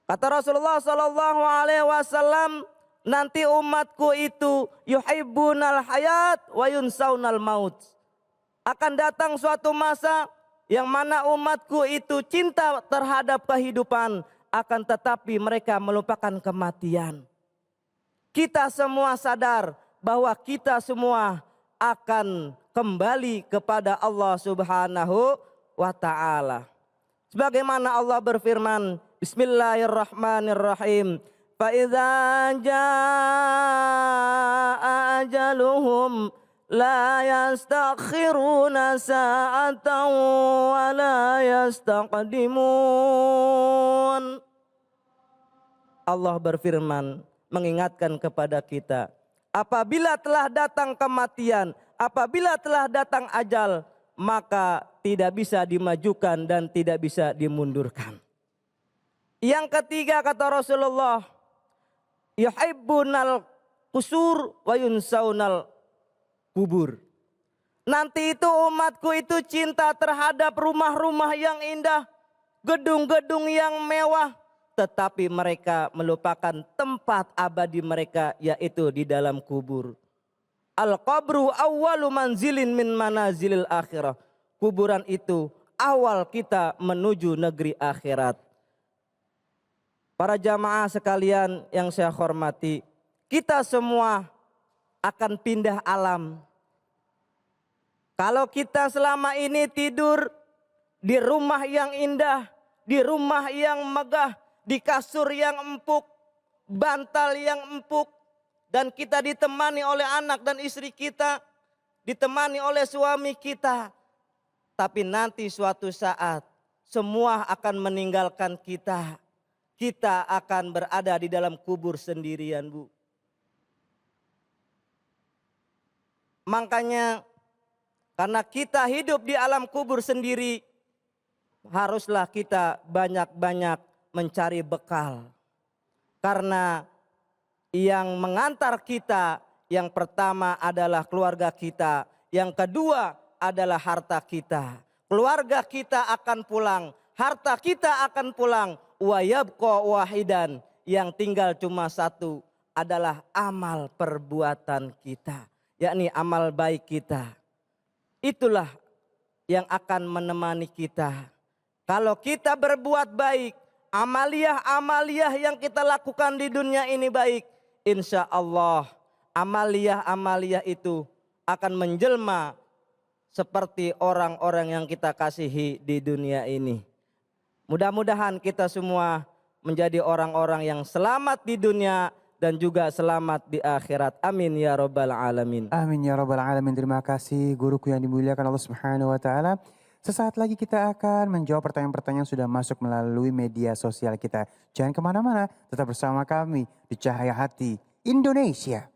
kata Rasulullah SAW, nanti umatku itu yuhibbunal hayat wa yunsaunal maut. Akan datang suatu masa yang mana umatku itu cinta terhadap kehidupan, akan tetapi mereka melupakan kematian. Kita semua sadar bahwa kita semua akan kembali kepada Allah Subhanahu wa ta'ala. Sebagaimana Allah berfirman, Bismillahirrahmanirrahim. Fa idza jaa ajaluhum la yastakhiruna sa'atan wa la yastaqdimun. Allah berfirman mengingatkan kepada kita, apabila telah datang kematian, apabila telah datang ajal, maka tidak bisa dimajukan dan tidak bisa dimundurkan. Yang ketiga kata Rasulullah, yuhibbunal qusur wa yunsaunal kubur. Nanti itu umatku itu cinta terhadap rumah-rumah yang indah, gedung-gedung yang mewah, tetapi mereka melupakan tempat abadi mereka, yaitu di dalam kubur. Al-qabru awwalu manzilin min manazilil akhirah. Kuburan itu awal kita menuju negeri akhirat. Para jamaah sekalian yang saya hormati, kita semua akan pindah alam. Kalau kita selama ini tidur di rumah yang indah, di rumah yang megah, di kasur yang empuk, bantal yang empuk, dan kita ditemani oleh anak dan istri kita, ditemani oleh suami kita. Tapi nanti suatu saat semua akan meninggalkan kita. Kita akan berada di dalam kubur sendirian, Bu. Makanya karena kita hidup di alam kubur sendiri, haruslah kita banyak-banyak mencari bekal. Karena yang mengantar kita, yang pertama adalah keluarga kita, yang kedua adalah harta kita. Keluarga kita akan pulang, harta kita akan pulang, wa yabqa wahidan, yang tinggal cuma satu adalah amal perbuatan kita, yakni amal baik kita. Itulah yang akan menemani kita. Kalau kita berbuat baik, amaliyah-amaliyah yang kita lakukan di dunia ini baik, insya Allah amaliyah-amaliyah itu akan menjelma seperti orang-orang yang kita kasihi di dunia ini. Mudah-mudahan kita semua menjadi orang-orang yang selamat di dunia dan juga selamat di akhirat. Amin ya rabbal alamin. Amin ya rabbal alamin. Terima kasih guruku yang dimuliakan Allah Subhanahu wa taala. Sesaat lagi kita akan menjawab pertanyaan-pertanyaan yang sudah masuk melalui media sosial kita. Jangan kemana-mana, tetap bersama kami di Cahaya Hati Indonesia.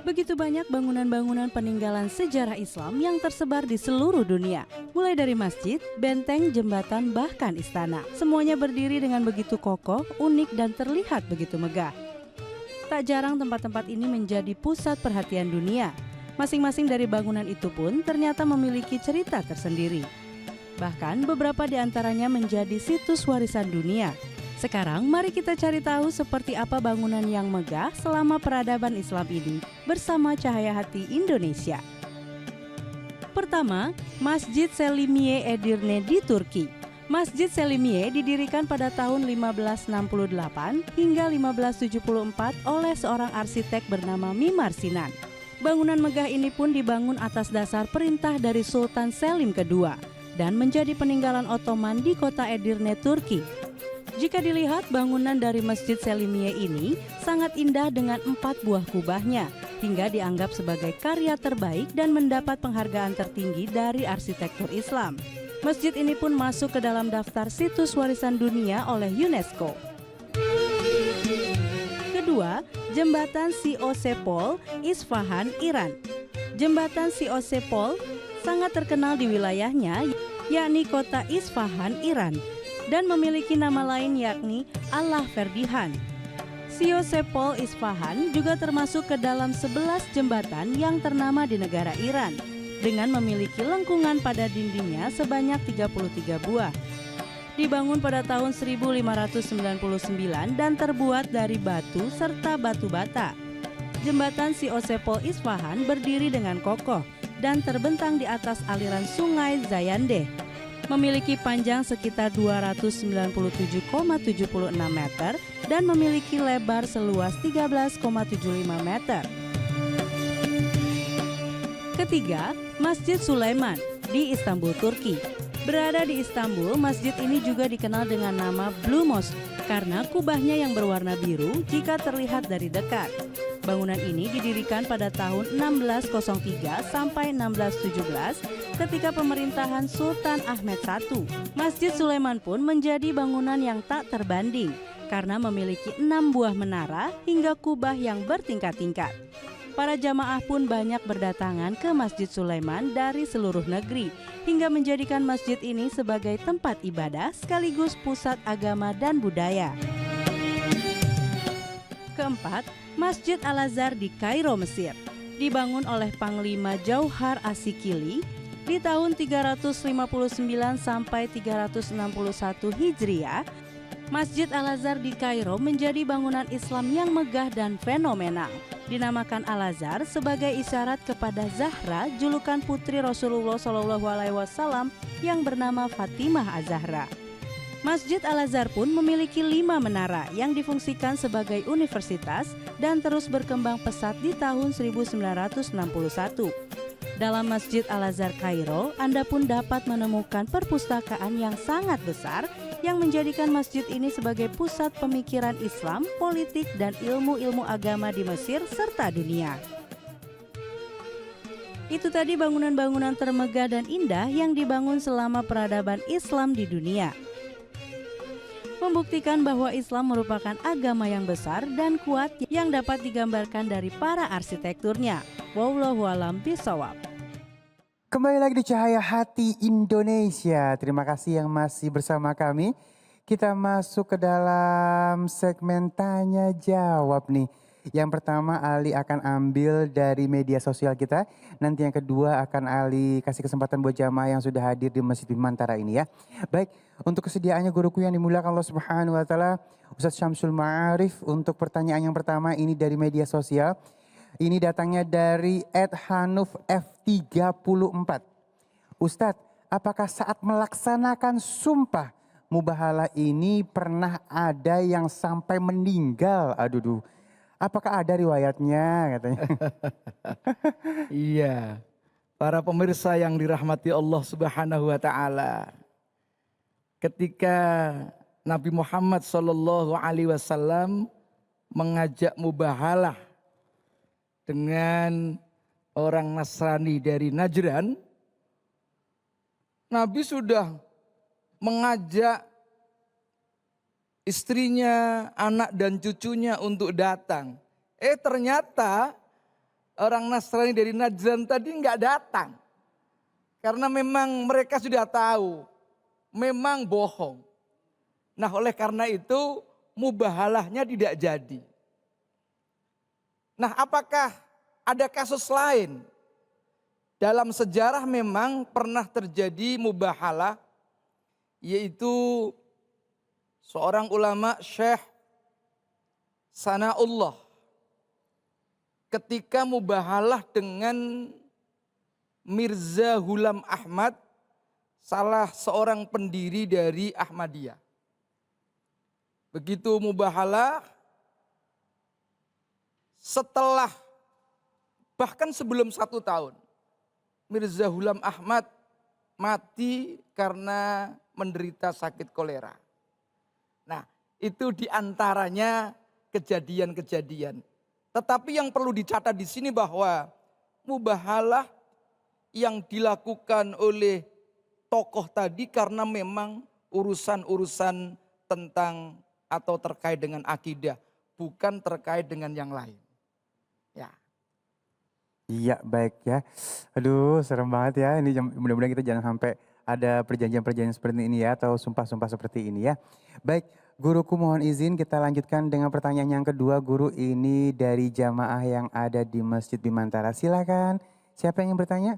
Begitu banyak bangunan-bangunan peninggalan sejarah Islam yang tersebar di seluruh dunia. Mulai dari masjid, benteng, jembatan, bahkan istana. Semuanya berdiri dengan begitu kokoh, unik, dan terlihat begitu megah. Tak jarang tempat-tempat ini menjadi pusat perhatian dunia. Masing-masing dari bangunan itu pun ternyata memiliki cerita tersendiri. Bahkan beberapa di antaranya menjadi situs warisan dunia. Sekarang mari kita cari tahu seperti apa bangunan yang megah selama peradaban Islam ini bersama Cahaya Hati Indonesia. Pertama, Masjid Selimiye Edirne di Turki. Masjid Selimiye didirikan pada tahun 1568 hingga 1574 oleh seorang arsitek bernama Mimar Sinan. Bangunan megah ini pun dibangun atas dasar perintah dari Sultan Selim II dan menjadi peninggalan Ottoman di kota Edirne, Turki. Jika dilihat, bangunan dari Masjid Selimiye ini sangat indah dengan 4 buah kubahnya, hingga dianggap sebagai karya terbaik dan mendapat penghargaan tertinggi dari arsitektur Islam. Masjid ini pun masuk ke dalam daftar situs warisan dunia oleh UNESCO. Kedua, Jembatan Siosepol, Isfahan, Iran. Jembatan Siosepol sangat terkenal di wilayahnya, yakni kota Isfahan, Iran, dan memiliki nama lain yakni Allah Ferdihan. Siosepol Isfahan juga termasuk ke dalam 11 jembatan yang ternama di negara Iran, dengan memiliki lengkungan pada dindingnya sebanyak 33 buah. Dibangun pada tahun 1599 dan terbuat dari batu serta batu bata. Jembatan Siosepol Isfahan berdiri dengan kokoh dan terbentang di atas aliran sungai Zayandeh. Memiliki panjang sekitar 297,76 meter dan memiliki lebar seluas 13,75 meter. Ketiga, Masjid Sulaiman di Istanbul, Turki. Berada di Istanbul, masjid ini juga dikenal dengan nama Blue Mosque karena kubahnya yang berwarna biru jika terlihat dari dekat. Bangunan ini didirikan pada tahun 1603 sampai 1617 ketika pemerintahan Sultan Ahmed I. Masjid Sulaiman pun menjadi bangunan yang tak terbanding karena memiliki 6 buah menara hingga kubah yang bertingkat-tingkat. Para jamaah pun banyak berdatangan ke Masjid Sulaiman dari seluruh negeri hingga menjadikan masjid ini sebagai tempat ibadah sekaligus pusat agama dan budaya. Keempat, Masjid Al-Azhar di Kairo, Mesir. Dibangun oleh Panglima Jauhar Asikili di tahun 359 sampai 361 Hijriah, Masjid Al-Azhar di Kairo menjadi bangunan Islam yang megah dan fenomenal. Dinamakan Al-Azhar sebagai isyarat kepada Zahra, julukan putri Rasulullah SAW yang bernama Fatimah Az-Zahra. Masjid Al-Azhar pun memiliki 5 menara yang difungsikan sebagai universitas dan terus berkembang pesat di tahun 1961. Dalam Masjid Al-Azhar Kairo, Anda pun dapat menemukan perpustakaan yang sangat besar yang menjadikan masjid ini sebagai pusat pemikiran Islam, politik, dan ilmu-ilmu agama di Mesir serta dunia. Itu tadi bangunan-bangunan termegah dan indah yang dibangun selama peradaban Islam di dunia. Membuktikan bahwa Islam merupakan agama yang besar dan kuat yang dapat digambarkan dari para arsitekturnya. Wallahu a'lam bishawab. Kembali lagi di Cahaya Hati Indonesia. Terima kasih yang masih bersama kami. Kita masuk ke dalam segmen tanya jawab nih. Yang pertama Ali akan ambil dari media sosial kita. Nanti yang kedua akan Ali kasih kesempatan buat jamaah yang sudah hadir di Masjid Bimantara ini ya. Baik, untuk kesediaannya guruku yang dimuliakan Allah Subhanahu wa taala, Ustadz Syamsul Ma'arif, untuk pertanyaan yang pertama ini dari media sosial. Ini datangnya dari @hanuf_f34. Ustadz, apakah saat melaksanakan sumpah mubahalah ini pernah ada yang sampai meninggal? Aduh. Apakah ada riwayatnya katanya? Iya, para pemirsa yang dirahmati Allah Subhanahu wa taala. Ketika Nabi Muhammad SAW mengajak mubahalah dengan orang Nasrani dari Najran, Nabi sudah mengajak istrinya, anak dan cucunya untuk datang. Ternyata orang Nasrani dari Najran tadi nggak datang. Karena memang mereka sudah tahu, memang bohong. Nah oleh karena itu mubahalahnya tidak jadi. Nah apakah ada kasus lain? Dalam sejarah memang pernah terjadi mubahalah, yaitu seorang ulama Syekh Sanaullah ketika mubahalah dengan Mirza Ghulam Ahmad, salah seorang pendiri dari Ahmadiyah. Begitu mubahalah, setelah bahkan sebelum 1 tahun, Mirza Ghulam Ahmad mati karena menderita sakit kolera. Nah, itu diantaranya kejadian-kejadian. Tetapi yang perlu dicatat di sini bahwa mubahalah yang dilakukan oleh tokoh tadi karena memang urusan-urusan tentang atau terkait dengan akidah, bukan terkait dengan yang lain. Ya. Iya baik ya. Aduh serem banget ya. Ini mudah-mudahan kita jangan sampai ada perjanjian-perjanjian seperti ini ya, atau sumpah-sumpah seperti ini ya. Baik, guruku mohon izin kita lanjutkan dengan pertanyaan yang kedua. Guru, ini dari jamaah yang ada di Masjid Bimantara. Silakan, siapa yang ingin bertanya?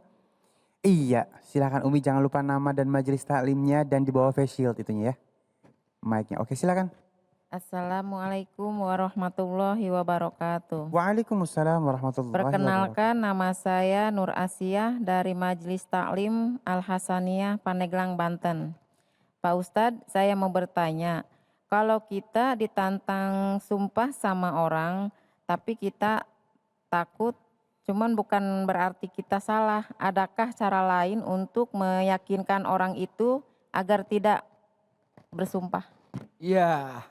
Iya, silakan Umi, jangan lupa nama dan majelis taklimnya dan di bawah face shield itunya ya. Mic-nya. Oke, silakan. Assalamualaikum warahmatullahi wabarakatuh. Waalaikumsalam warahmatullahi wabarakatuh. Perkenalkan, nama saya Nur Asiyah dari Majelis Taklim Al-Hasaniyah Pandeglang, Banten. Pak Ustadz, saya mau bertanya, kalau kita ditantang sumpah sama orang, tapi kita takut, cuman bukan berarti kita salah. Adakah cara lain untuk meyakinkan orang itu agar tidak bersumpah? Ya,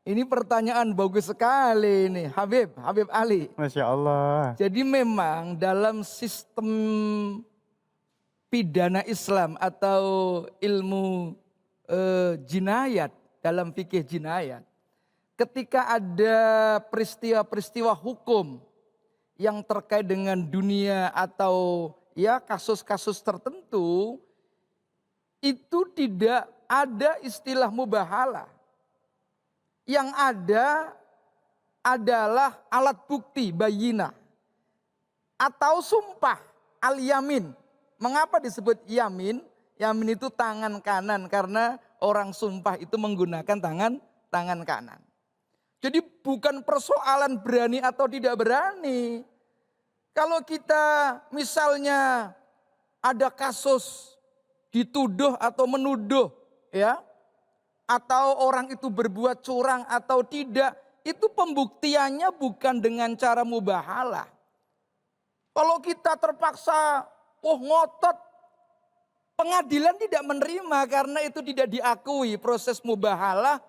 Ini pertanyaan bagus sekali ini, Habib Ali. Masya Allah. Jadi memang dalam sistem pidana Islam atau ilmu jinayat, dalam fikih jinayat, ketika ada peristiwa-peristiwa hukum yang terkait dengan dunia atau ya kasus-kasus tertentu, itu tidak ada istilah mubahalah. Yang ada adalah alat bukti bayinah atau sumpah al-yamin. Mengapa disebut yamin? Yamin itu tangan kanan karena orang sumpah itu menggunakan tangan kanan. Jadi bukan persoalan berani atau tidak berani. Kalau kita misalnya ada kasus dituduh atau menuduh ya, atau orang itu berbuat curang atau tidak, itu pembuktiannya bukan dengan cara mubahalah. Kalau kita terpaksa ngotot, pengadilan tidak menerima karena itu tidak diakui proses mubahalah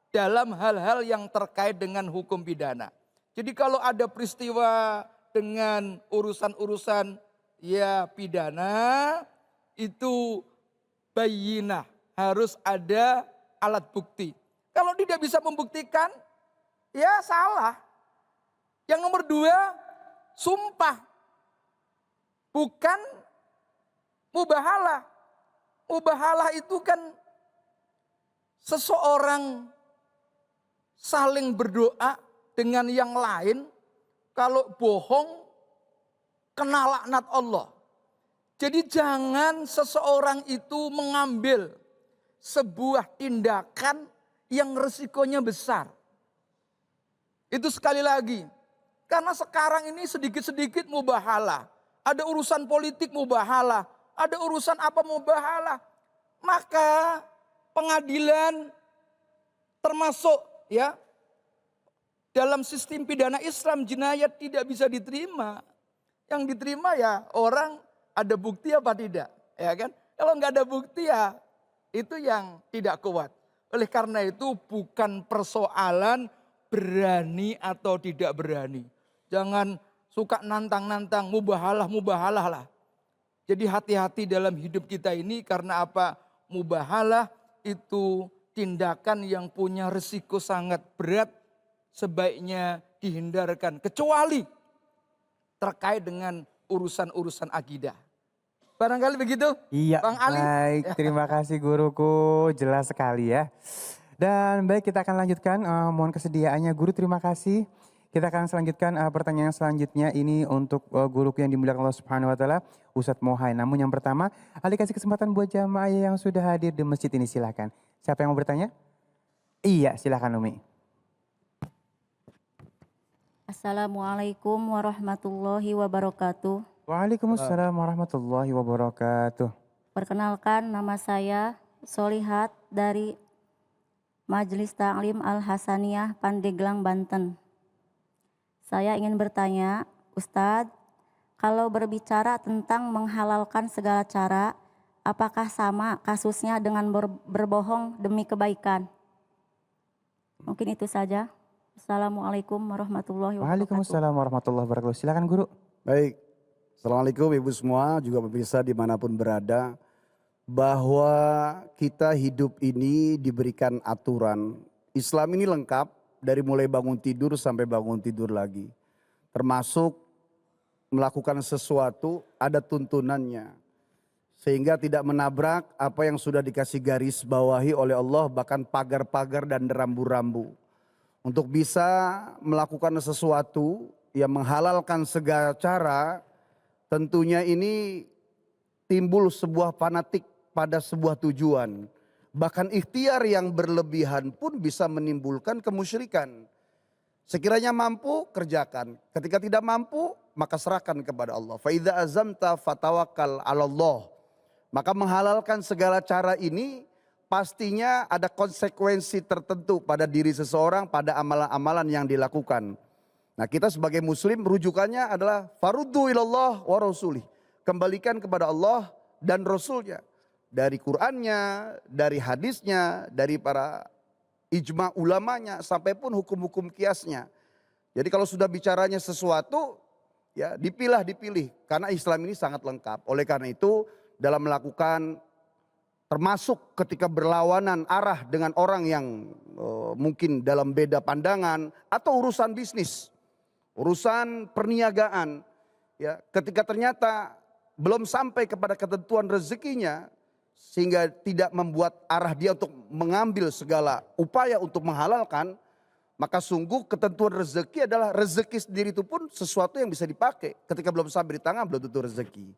dalam hal-hal yang terkait dengan hukum pidana. Jadi kalau ada peristiwa dengan urusan-urusan ya pidana, itu bayinah, harus ada alat bukti. Kalau tidak bisa membuktikan, ya salah. Yang nomor 2, sumpah. Bukan mubahalah. Mubahalah itu kan seseorang saling berdoa dengan yang lain, kalau bohong kena laknat Allah. Jadi jangan seseorang itu mengambil sebuah tindakan yang resikonya besar. Itu sekali lagi. Karena sekarang ini sedikit-sedikit mubahalah. Ada urusan politik mubahalah. Ada urusan apa mubahalah. Maka pengadilan termasuk ya dalam sistem pidana Islam jinayat tidak bisa diterima. Yang diterima ya orang ada bukti apa tidak, ya kan? Kalau nggak ada bukti ya itu yang tidak kuat. Oleh karena itu bukan persoalan berani atau tidak berani. Jangan suka nantang-nantang, mubahalah lah. Jadi hati-hati dalam hidup kita ini karena apa? Mubahalah itu tindakan yang punya risiko sangat berat, sebaiknya dihindarkan. Kecuali terkait dengan urusan-urusan akidah. Barangkali begitu, Iya, Bang Ali. baik. Terima kasih guruku, jelas sekali ya. Dan baik, kita akan lanjutkan. Mohon kesediaannya guru, terima kasih. Kita akan selanjutkan pertanyaan selanjutnya ini untuk guruku yang dimuliakan Allah Subhanahu wa taala, Ustadz Mohai. Namun yang pertama, Ali kasih kesempatan buat jamaah yang sudah hadir di masjid ini, silakan. Siapa yang mau bertanya? Iya, silakan Umi. Assalamualaikum warahmatullahi wabarakatuh. Waalaikumsalam warahmatullahi wabarakatuh. Perkenalkan, nama saya Solihat dari Majelis Ta'lim Al-Hasaniyah Pandeglang, Banten. Saya ingin bertanya, Ustadz, kalau berbicara tentang menghalalkan segala cara, apakah sama kasusnya dengan berbohong demi kebaikan? Mungkin itu saja. Assalamualaikum warahmatullahi wabarakatuh. Waalaikumsalam warahmatullahi wabarakatuh. Silakan guru. Baik. Assalamualaikum ibu semua, juga pemirsa dimanapun berada. Bahwa kita hidup ini diberikan aturan. Islam ini lengkap dari mulai bangun tidur sampai bangun tidur lagi. Termasuk melakukan sesuatu ada tuntunannya. Sehingga tidak menabrak apa yang sudah dikasih garis bawahi oleh Allah, bahkan pagar-pagar dan rambu-rambu. Untuk bisa melakukan sesuatu yang menghalalkan segala cara, tentunya ini timbul sebuah fanatik pada sebuah tujuan. Bahkan ikhtiar yang berlebihan pun bisa menimbulkan kemusyrikan. Sekiranya mampu, kerjakan. Ketika tidak mampu, maka serahkan kepada Allah. Fa idza azamta fatawakkal 'ala Allah. Maka menghalalkan segala cara ini pastinya ada konsekuensi tertentu pada diri seseorang, pada amalan-amalan yang dilakukan. Nah, kita sebagai muslim rujukannya adalah faruddu ilallah wa rasulih. Kembalikan kepada Allah dan Rasulnya. Dari Qur'annya, dari hadisnya, dari para ijma ulamanya, sampai pun hukum-hukum kiasnya. Jadi kalau sudah bicaranya sesuatu, ya dipilih. Karena Islam ini sangat lengkap. Oleh karena itu dalam melakukan, termasuk ketika berlawanan arah dengan orang yang mungkin dalam beda pandangan, atau urusan bisnis, urusan perniagaan, ya ketika ternyata belum sampai kepada ketentuan rezekinya, sehingga tidak membuat arah dia untuk mengambil segala upaya untuk menghalalkan, maka sungguh ketentuan rezeki adalah rezeki sendiri itu pun sesuatu yang bisa dipakai. Ketika belum sampai di tangan belum tentu rezeki.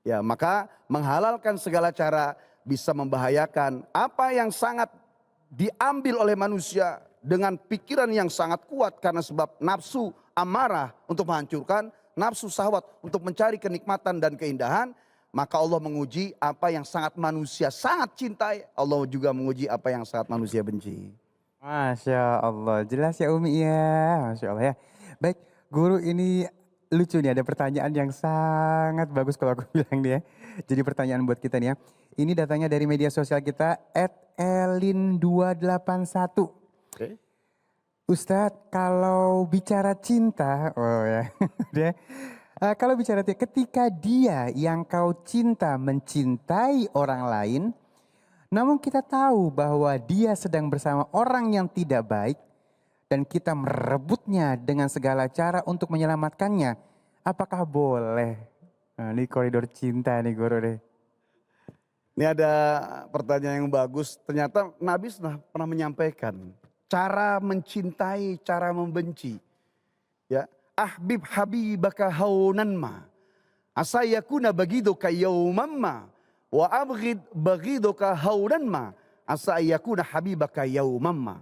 Ya, maka menghalalkan segala cara bisa membahayakan. Apa yang sangat diambil oleh manusia dengan pikiran yang sangat kuat karena sebab nafsu amarah untuk menghancurkan, nafsu syahwat untuk mencari kenikmatan dan keindahan, maka Allah menguji apa yang sangat manusia sangat cintai, Allah juga menguji apa yang sangat manusia benci. Masya Allah, jelas ya Umi ya, Masya Allah ya. Baik, guru ini lucu nih, ada pertanyaan yang sangat bagus kalau aku bilang nih ya. Jadi pertanyaan buat kita nih ya. Ini datanya dari media sosial kita, @elin281. Oke. Ustadz, kalau bicara cinta, oh ya, dia, kalau bicara cinta, ketika dia yang kau cinta mencintai orang lain, namun kita tahu bahwa dia sedang bersama orang yang tidak baik dan kita merebutnya dengan segala cara untuk menyelamatkannya. Apakah boleh? Nah, ini koridor cinta nih guru deh. Ini ada pertanyaan yang bagus. Ternyata Nabi pernah menyampaikan cara mencintai, cara membenci. Ya, ahbib habibaka haunan ma, asayakuna bagiduka yauman ma, wa abghid bagiduka haunan ma, asayakuna habibaka yauman ma.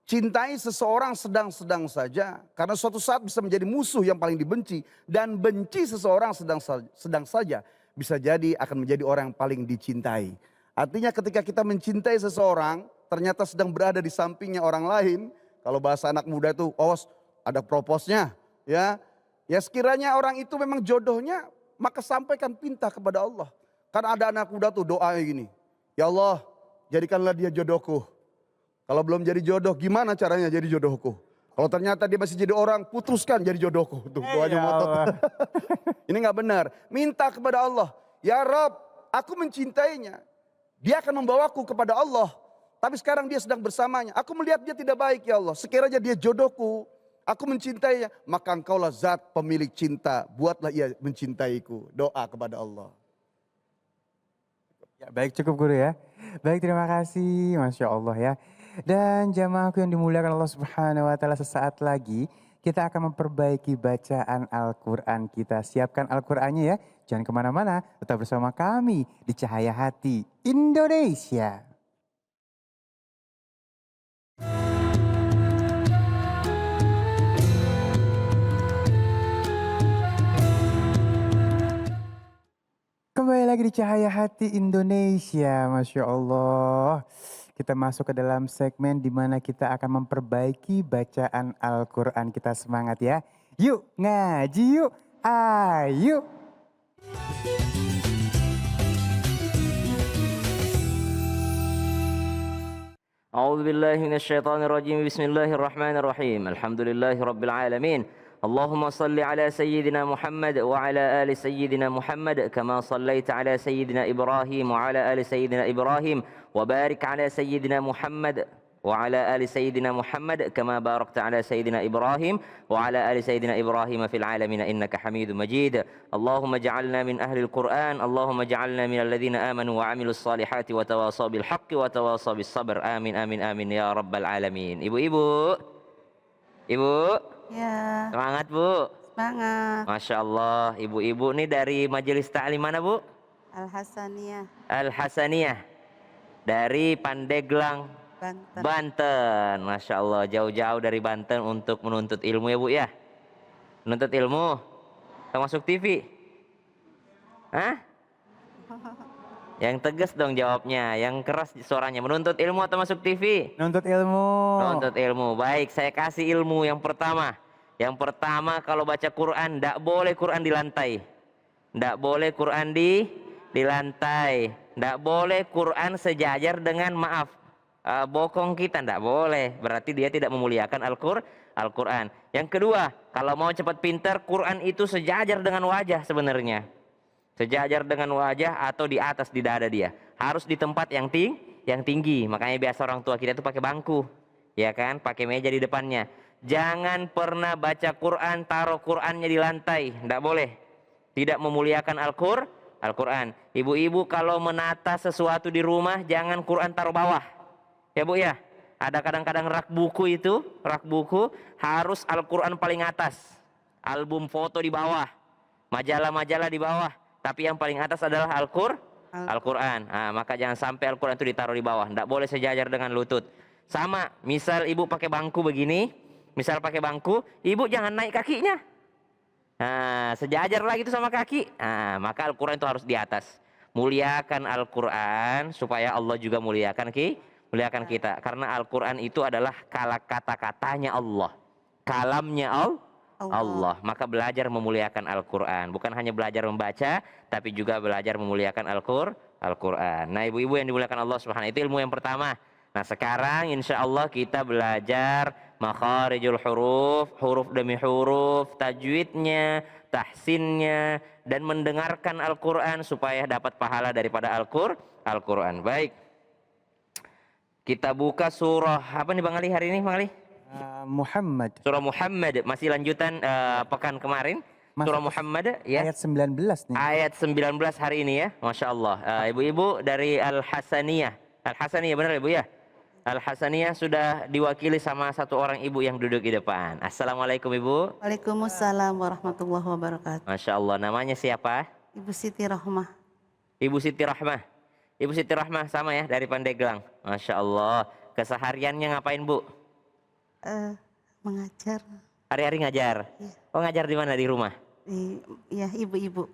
Cintai seseorang sedang-sedang saja, karena suatu saat bisa menjadi musuh yang paling dibenci. Dan benci seseorang sedang saja, bisa jadi akan menjadi orang yang paling dicintai. Artinya ketika kita mencintai seseorang, ternyata sedang berada di sampingnya orang lain. Kalau bahasa anak muda itu, awas ada proposnya. Ya sekiranya orang itu memang jodohnya, maka sampaikan pinta kepada Allah. Karena ada anak muda tuh doa gini, ya Allah jadikanlah dia jodohku. Kalau belum jadi jodoh, gimana caranya jadi jodohku? Kalau ternyata dia masih jadi orang, putuskan jadi jodohku. Tuh doanya motot. Ini gak benar. Minta kepada Allah, ya Rabb, aku mencintainya. Dia akan membawaku kepada Allah. Tapi sekarang dia sedang bersamanya. Aku melihat dia tidak baik ya Allah. Sekiranya dia jodohku, aku mencintainya. Maka engkaulah zat pemilik cinta. Buatlah ia mencintaiku. Doa kepada Allah. Ya, baik cukup guru ya. Baik terima kasih. Masya Allah ya. Dan jamaahku yang dimuliakan Allah Subhanahu wa Ta'ala, sesaat lagi kita akan memperbaiki bacaan Al-Quran kita. Siapkan Al-Qurannya ya. Jangan kemana-mana. Tetap bersama kami di Cahaya Hati Indonesia. Kembali lagi di Cahaya Hati Indonesia, Masya Allah. Kita masuk ke dalam segmen di mana kita akan memperbaiki bacaan Al-Quran kita. Semangat ya. Yuk ngaji yuk, ayo. أعوذ بالله من الشيطان الرجيم بسم الله الرحمن الرحيم الحمد لله رب العالمين اللهم صل على سيدنا محمد وعلى آل سيدنا محمد كما صليت على سيدنا إبراهيم وعلى آل سيدنا إبراهيم وبارك على سيدنا محمد وعلى آل سيدنا محمد كما باركت على سيدنا إبراهيم وعلى آل سيدنا إبراهيم في العالمين إنك حميد مجيد اللهم اجعلنا من أهل القرآن اللهم اجعلنا من الذين آمنوا وعملوا الصالحات وتواصوا بالحق وتواصوا بالصبر آمين آمين آمين يا رب العالمين. Ibu-ibu, ibu, ya, semangat bu. semangat. Masya Allah, ibu-ibu nih dari majelis ta'lim mana bu? Al-Hasaniyah, Al-Hasaniyah dari Pandeglang, Banten. Banten. Masya Allah, jauh-jauh dari Banten untuk menuntut ilmu ya bu ya. Menuntut ilmu, termasuk TV. Hah? Yang tegas dong jawabnya, yang keras suaranya. Menuntut ilmu atau masuk TV? Nuntut ilmu. Menuntut ilmu. Baik, saya kasih ilmu yang pertama. Yang pertama, kalau baca Quran, tidak boleh Quran di lantai. Tidak boleh Quran di lantai. Tidak boleh Quran sejajar dengan, maaf, bokong kita, tidak boleh. Berarti dia tidak memuliakan Al-Quran. Yang kedua, kalau mau cepat pintar, Quran itu sejajar dengan wajah sebenarnya. Sejajar dengan wajah atau di atas di dada dia. Harus di tempat yang tinggi. Makanya biasa orang tua kita itu pakai bangku, ya kan? Pakai meja di depannya. Jangan pernah baca Quran taruh Qurannya di lantai, tidak boleh. Tidak memuliakan Al-Quran. Ibu-ibu kalau menata sesuatu di rumah, jangan Quran taruh bawah. Ya Bu ya. Ada kadang-kadang rak buku harus Al-Quran paling atas. Album foto di bawah. Majalah-majalah di bawah. Tapi yang paling atas adalah Al-Quran. Nah, maka jangan sampai Al-Quran itu ditaruh di bawah. Tidak boleh sejajar dengan lutut. Sama, misal ibu pakai bangku begini. Misal pakai bangku, ibu jangan naik kakinya. Nah, sejajar lagi itu sama kaki. Nah, maka Al-Quran itu harus di atas. Muliakan Al-Quran supaya Allah juga muliakan kita. Karena Al-Quran itu adalah kata-katanya Allah. Kalamnya Allah. Maka belajar memuliakan Al-Quran. Bukan hanya belajar membaca, tapi juga belajar memuliakan Al-Quran. Nah, ibu-ibu yang dimuliakan Allah Subhanahu, itu ilmu yang pertama. Nah, sekarang insya Allah kita belajar makharijul huruf, huruf demi huruf, tajwidnya, tahsinnya, dan mendengarkan Al-Quran supaya dapat pahala daripada Al-Quran. Baik, kita buka surah apa nih Bang Ali hari ini, Bang Ali? Muhammad. Surah Muhammad, masih lanjutan pekan kemarin. Surah Muhammad ya. Ayat 19 nih. Ayat 19 hari ini ya. Masya Allah. Ibu-ibu dari Al-Hasaniyah. Al-Hasaniyah benar Ibu ya? Al-Hasaniyah sudah diwakili sama satu orang ibu yang duduk di depan. Assalamualaikum Ibu. Waalaikumsalam warahmatullahi wabarakatuh. Masya Allah. Namanya siapa? Ibu Siti Rahmah. Ibu Siti Rahmah. Ibu Siti Rahmah sama ya, dari Pandeglang. Masya Allah. Kesehariannya ngapain Bu? Mengajar. Hari-hari ngajar? Iya. Oh, ngajar di mana? Di rumah? Ya, ibu-ibu.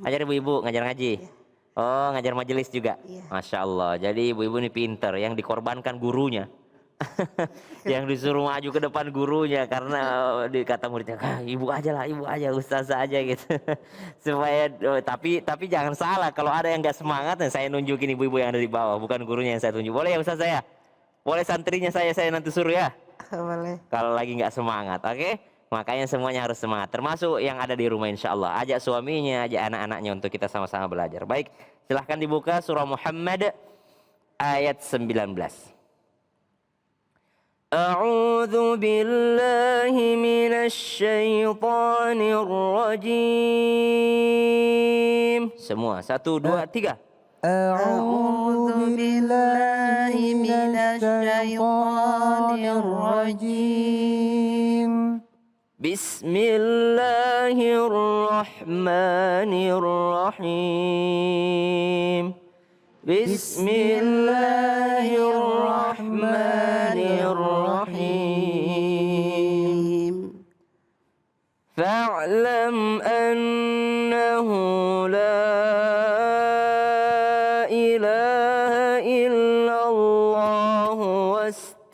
Ngajar ibu-ibu, ngajar ngaji? Iya. Oh, ngajar majelis juga? Iya. Masya Allah. Jadi ibu-ibu ini pinter, yang dikorbankan gurunya. Yang disuruh maju ke depan gurunya karena dikata muridnya, ibu aja lah, ibu aja, ustazah aja gitu. Supaya tapi jangan salah, kalau ada yang gak semangat, saya nunjukin ibu-ibu yang ada di bawah, bukan gurunya yang saya tunjuk. Boleh ya ustazah ya? Boleh santrinya saya nanti suruh ya? Boleh. Kalau lagi nggak semangat, oke? Makanya semuanya harus semangat, termasuk yang ada di rumah insya Allah. Ajak suaminya, ajak anak-anaknya untuk kita sama-sama belajar. Baik, silahkan dibuka surah Muhammad ayat 19. A'udzu billahi minasy syaithanir rajim. Semua, 1, 2, 3. A'udzu billahi minasyaitonir rajim. Bismillahirrahmanirrahim. Bismillahirrahmanirrahim. Fa'lam annahu la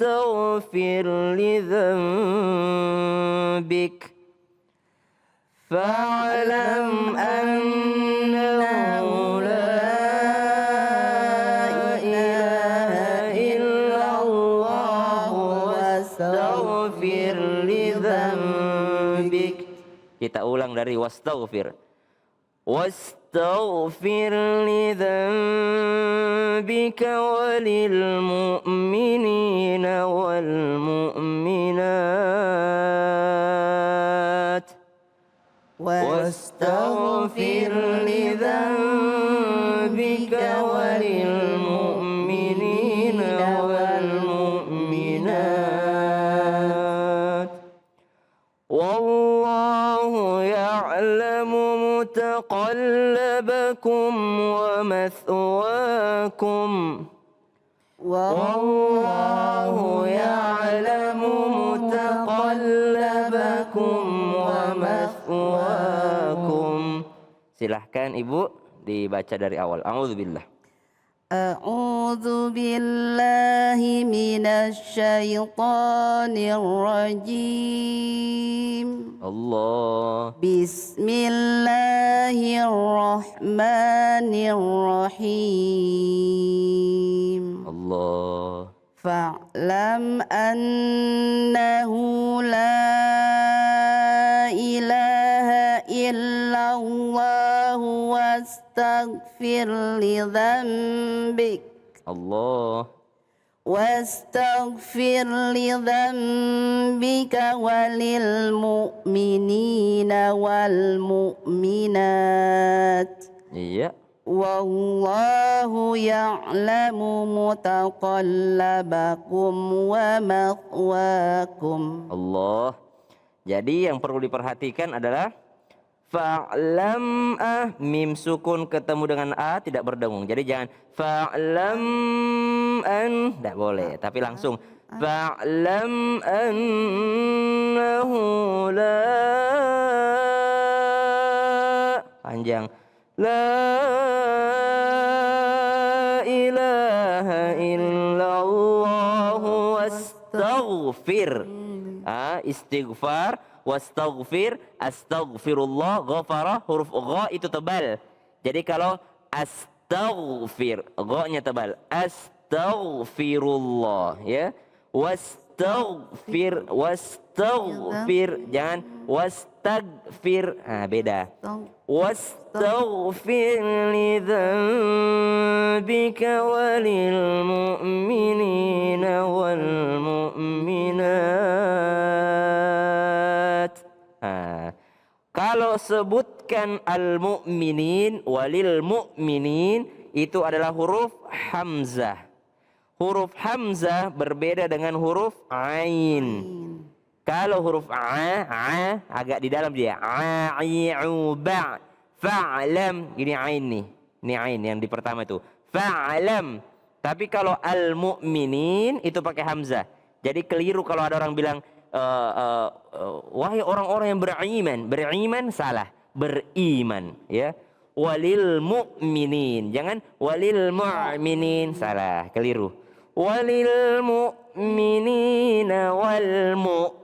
واستغفر لذنبك فاعلم أنه لا إله إلا الله واستغفر لذنبك. Kita ulang dari wastaghfir. واستغفر لذنبك وللمؤمنين والمؤمنات واستغفر لذنبك وللمؤمنين والمؤمنات والله يعلم متقلبكم ومثواكم والله يعلم متقلبكم ومثواكم. Silahkan Ibu dibaca dari awal. A'udzubillah. A'udzu billahi minasyaitonir rajim. Allah. Bismillahirrahmanirrahim. Allah. fa'lam annahu la ilaha illallah wastaghfir li dzambik. Allah. Wastaghfir li dzambika walil mu'minina wal mu'minat. Iya. Wallahu ya'lamu mutaqallabakum wa mathwaakum. Allah. Jadi yang perlu diperhatikan adalah fa'lam mim sukun ketemu dengan a tidak berdengung. Jadi jangan fa'lam tidak boleh, tapi langsung fa'lam annahu la panjang la ilaha illallah wastaghfir. Istighfar, wastaghfir, astaghfirullah, ghafara, huruf gha itu tebal. Jadi kalau astaghfir, gha-nya tebal. Astaghfirullah, ya. Wastaghfir, jangan wastagfir. Beda. Wastaghfir li dzambika walil mu'minina wal mu'minat. Kalau sebutkan al-mu'minin walil mu'minin itu adalah huruf hamzah. Huruf hamzah berbeda dengan huruf ain. Kalau huruf a agak di dalam dia. Ba, fa'lam. Ini ain nih. Ini ain yang di pertama itu. Fa'lam. Tapi kalau al-mu'minin itu pakai hamzah. Jadi keliru kalau ada orang bilang wahai orang-orang yang beriman. Beriman salah. Beriman, ya. Walil mu'minin. Jangan walil mu'minin, salah, keliru. Walil mu'minina wal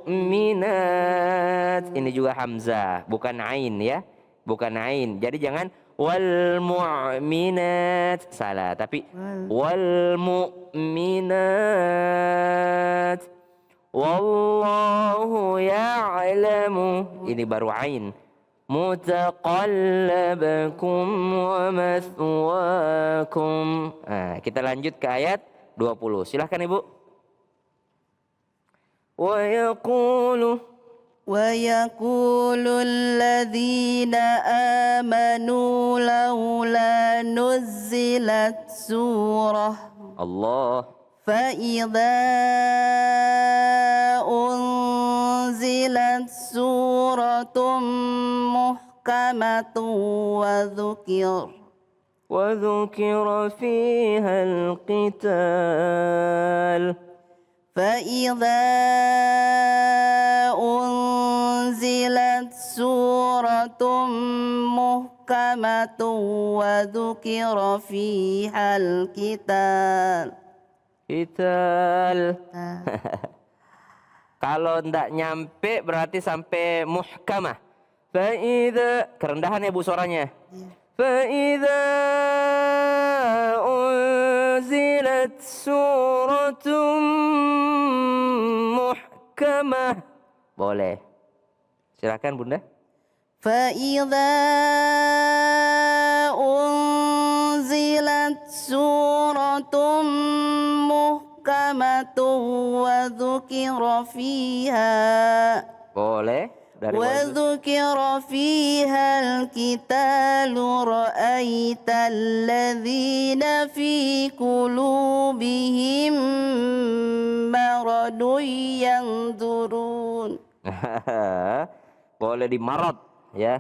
mu'minat. Ini juga hamzah, bukan ain, ya. Bukan ain. Jadi jangan wal mu'minat, salah, tapi wal mu'minat. Wallahu ya'lamu. Ini baru ain. Mutaqallabakum wa mathwaakum. Kita lanjut ke ayat 20. Silahkan Ibu. Wa yaqulu alladhina amanu laula nuzzilat surah. Allah. فإذا أنزلت سورة محكمة وذكر فيها القتال. فإذا أنزلت سورة محكمة وذكر فيها القتال. Kalau ndak nyampe berarti sampai muhkamah. Fa'idha, kerendahan ya Bu suaranya. Fa'idha unzilat suratum muhkamah. Boleh. Silakan Bunda. Fa'idha unzilat suratum muhkamatun wa dhukira fiha. Boleh. Wa dhukira fiha al-qitalu ra'aita alladhina fi qulubihim maradun yanzurun. Boleh di marad, ya.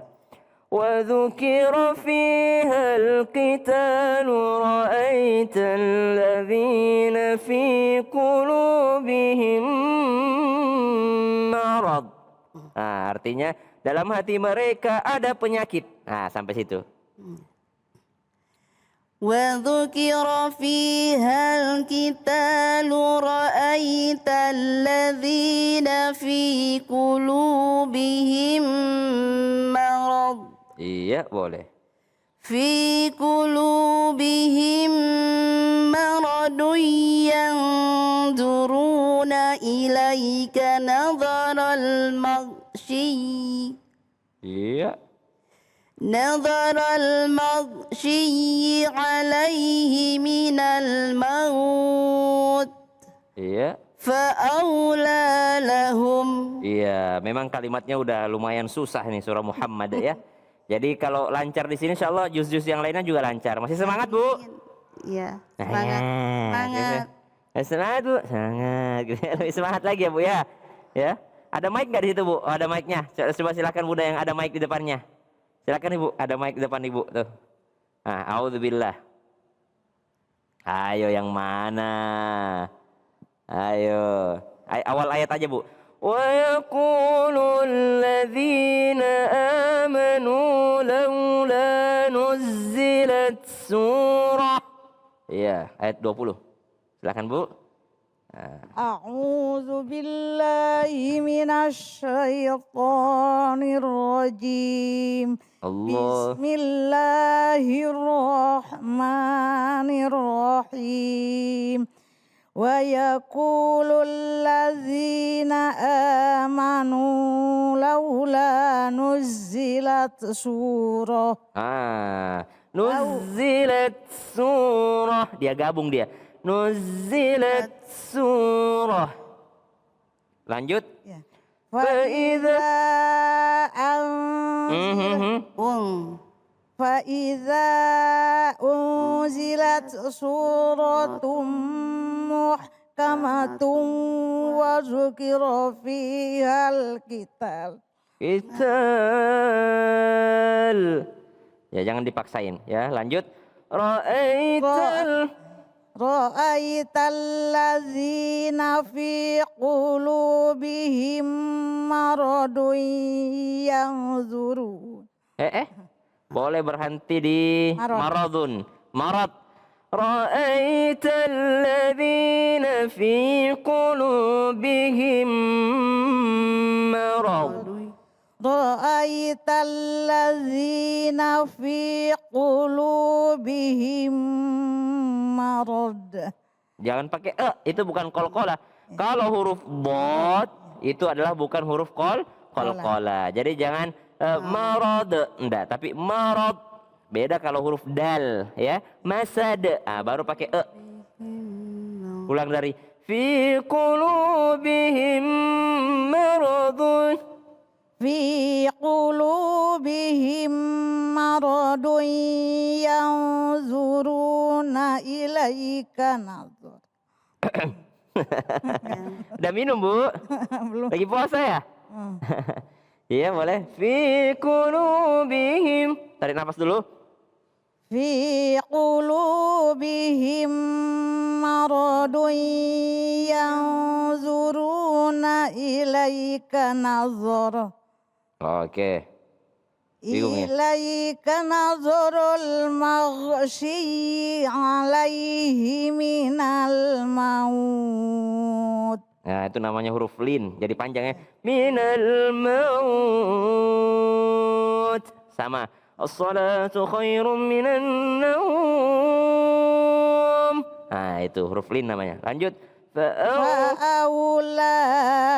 Wa dzukira fiha al-qitalu ra'aita alladhina fi qulubihim marad. Artinya dalam hati mereka ada penyakit. Sampai situ. وذكر فيها القتال رأيت الذين في قلوبهم مرض. Iya, boleh. في قلوبهم مرض مرض ينظرون إليك نظر المغشي Iya. نظر المغشي عليه من الموت Iya. فأولى لهم. Iya, memang kalimatnya udah lumayan susah nih surah Muhammad ya. Jadi kalau lancar di sini insya Allah juz-juz yang lainnya juga lancar. Masih semangat Bu? Iya, semangat. Semangat. Semangat Bu, semangat. Lebih semangat lagi ya Bu ya. Ya, ada mic nggak di situ Bu? Oh, ada mic-nya. Coba silakan Bunda yang ada mic di depannya. Silakan Ibu, ada mic di depan Ibu tuh. Nah, auzubillah. Ayo yang mana? Ayo. Awal ayat aja Bu. Wa yaqulul ladzina amanu laula nuzzilat surah. Iya, ayat 20. Silakan Bu. A'udzu billahi minasy syaithanir rajim. Allah. Bismillahirrahmanirrahim. Wa yaqulul ladzina amanu laula nuzzilat surah. Nuzzilat surah. Dia gabung dia. Nuzzilat surah. Lanjut. Fa'idha unzilat suratum muhkamatun wa zukira fihal qital. Ya jangan dipaksain ya. Lanjut. Ra'aital ladzina fi qulubihim maradun yanzurun. Boleh berhenti di maradun. Marad. Ra'aital ladzina fi qulubihim marad. Ra'aital ladzina fi qulubihim marad. Jangan pakai itu bukan qalqalah. Kalau huruf bod itu adalah bukan huruf qalqalah. Jadi jangan marad enggak, tapi marad. Beda kalau huruf dal ya. Masad. Baru pakai Ulang dari fi qulubihim maradun. Fi qulubihim maradun yanzuruna ilaika nazar. Udah minum Bu? Belum. Lagi puasa ya? Iya boleh. Fi qulubihim. Tarik nafas dulu. Fi qulubihim maradun yanzuruna ilaika nazar. Oke. Bingung ya? Ilaika nazarul maghsyi alaihi minal maut. Nah itu namanya huruf lin. Jadi panjangnya. Minal maut. Sama. As-salatu khairum minan naum. Nah itu huruf lin namanya. Lanjut. Fa'aula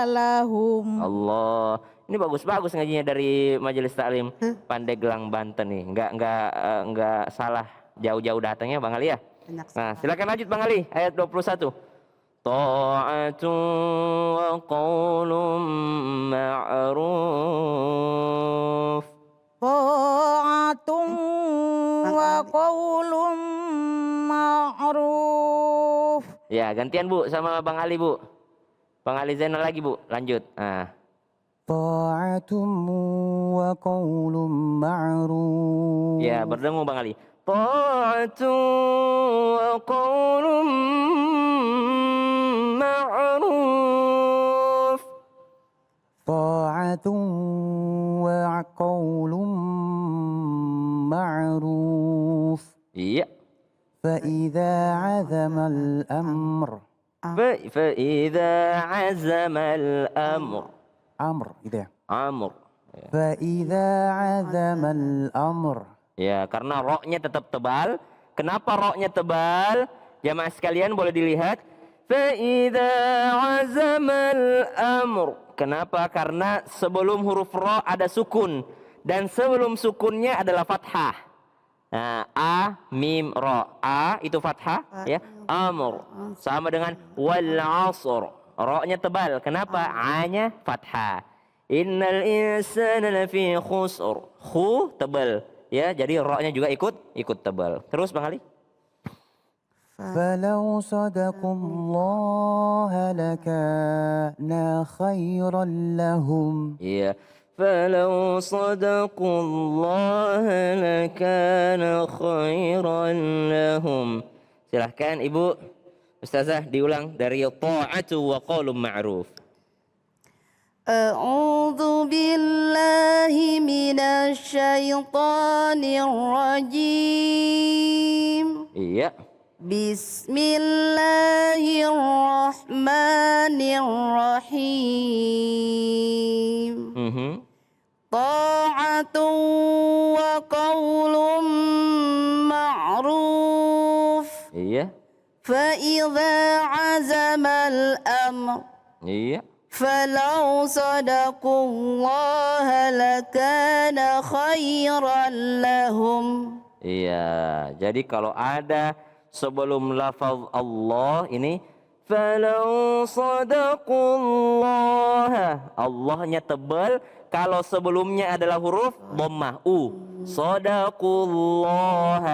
lahum. Allah. Ini bagus-bagus ngajinya dari Majelis Taklim Pandeglang Banten nih. Enggak salah jauh-jauh datangnya Bang Ali ya. Nah, silakan lanjut Bang Ali ayat 21. Ta'atun wa qaulun ma'ruf. Ta'atun wa qaulun ma'ruf. Ya, gantian Bu sama Bang Ali Bu. Bang Ali Zainal lagi Bu, lanjut. Ta'atun wa qaulun ma'ruf. Ya, berdengung Bang Ali. Ta'atun wa qaulun ma'ruf. Ta'atun wa qaulun ma'ruf. Iya. فإذا عزم الأمر. فإذا عزم الأمر. Amr gitu ya. Amr. فإذا عزم الأمر. Ya, karena roknya tetap tebal. Kenapa roknya tebal? Jamaah sekalian boleh dilihat. Fa'idha azamal amr. Kenapa? Karena sebelum huruf ra ada sukun. Dan sebelum sukunnya adalah fathah. Nah, a, mim, ra. A itu fathah. Ya. Amr. Sama dengan wal asr. Ra-nya tebal. Kenapa? A-nya fathah. Innal insana lafi khusr. Khu tebal. Ya, jadi ra-nya juga ikut tebal. Terus Bang Ali. فلو صدقوا الله لكان خيرا لهم. Iya. فلو صدقوا الله لكان خيرا لهم. Silahkan Ibu Ustazah diulang dari ta'atu wa qaulun ma'ruf. أعوذ بالله من الشيطان الرجيم. Iya. بسم الله الرحمن الرحيم. طاعة وقول معروف. Iya. فإذا عزم الأمر. Iya. فلو صدقوا الله لكان خيرا لهم. Iya, jadi kalau ada sebelum lafaz Allah ini falau sadaqullah, Allahnya tebal. Kalau sebelumnya adalah huruf dhammah u, sadaqullah.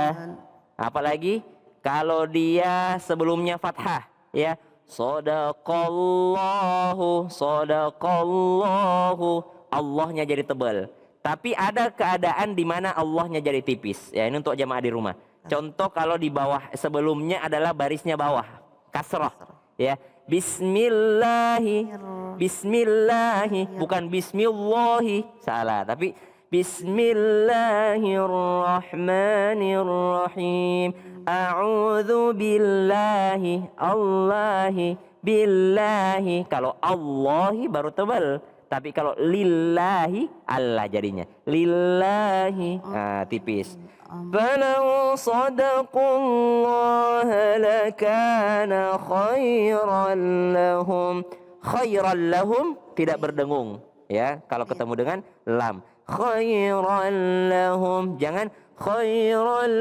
Apalagi kalau dia sebelumnya fathah, ya, sadaqallahu, sadaqallahu, Allahnya jadi tebal. Tapi ada keadaan di mana Allahnya jadi tipis. Ya, ini untuk jamaah di rumah. Contoh kalau di bawah sebelumnya adalah barisnya bawah, kasrah. Ya, bismillahi, bismillahi, bukan bismillahi, salah. Tapi bismillahirrahmanirrahim. A'udzu billahi, Allahi, billahi. Kalau Allahi baru tebal. Tapi kalau lillahi, Allah jadinya. Lillahi, tipis. Falau sadaqullah lakana khairan lahum. Khairan lahum tidak berdengung. Ya, kalau ketemu dengan lam. Khairan lahum. Jangan khairan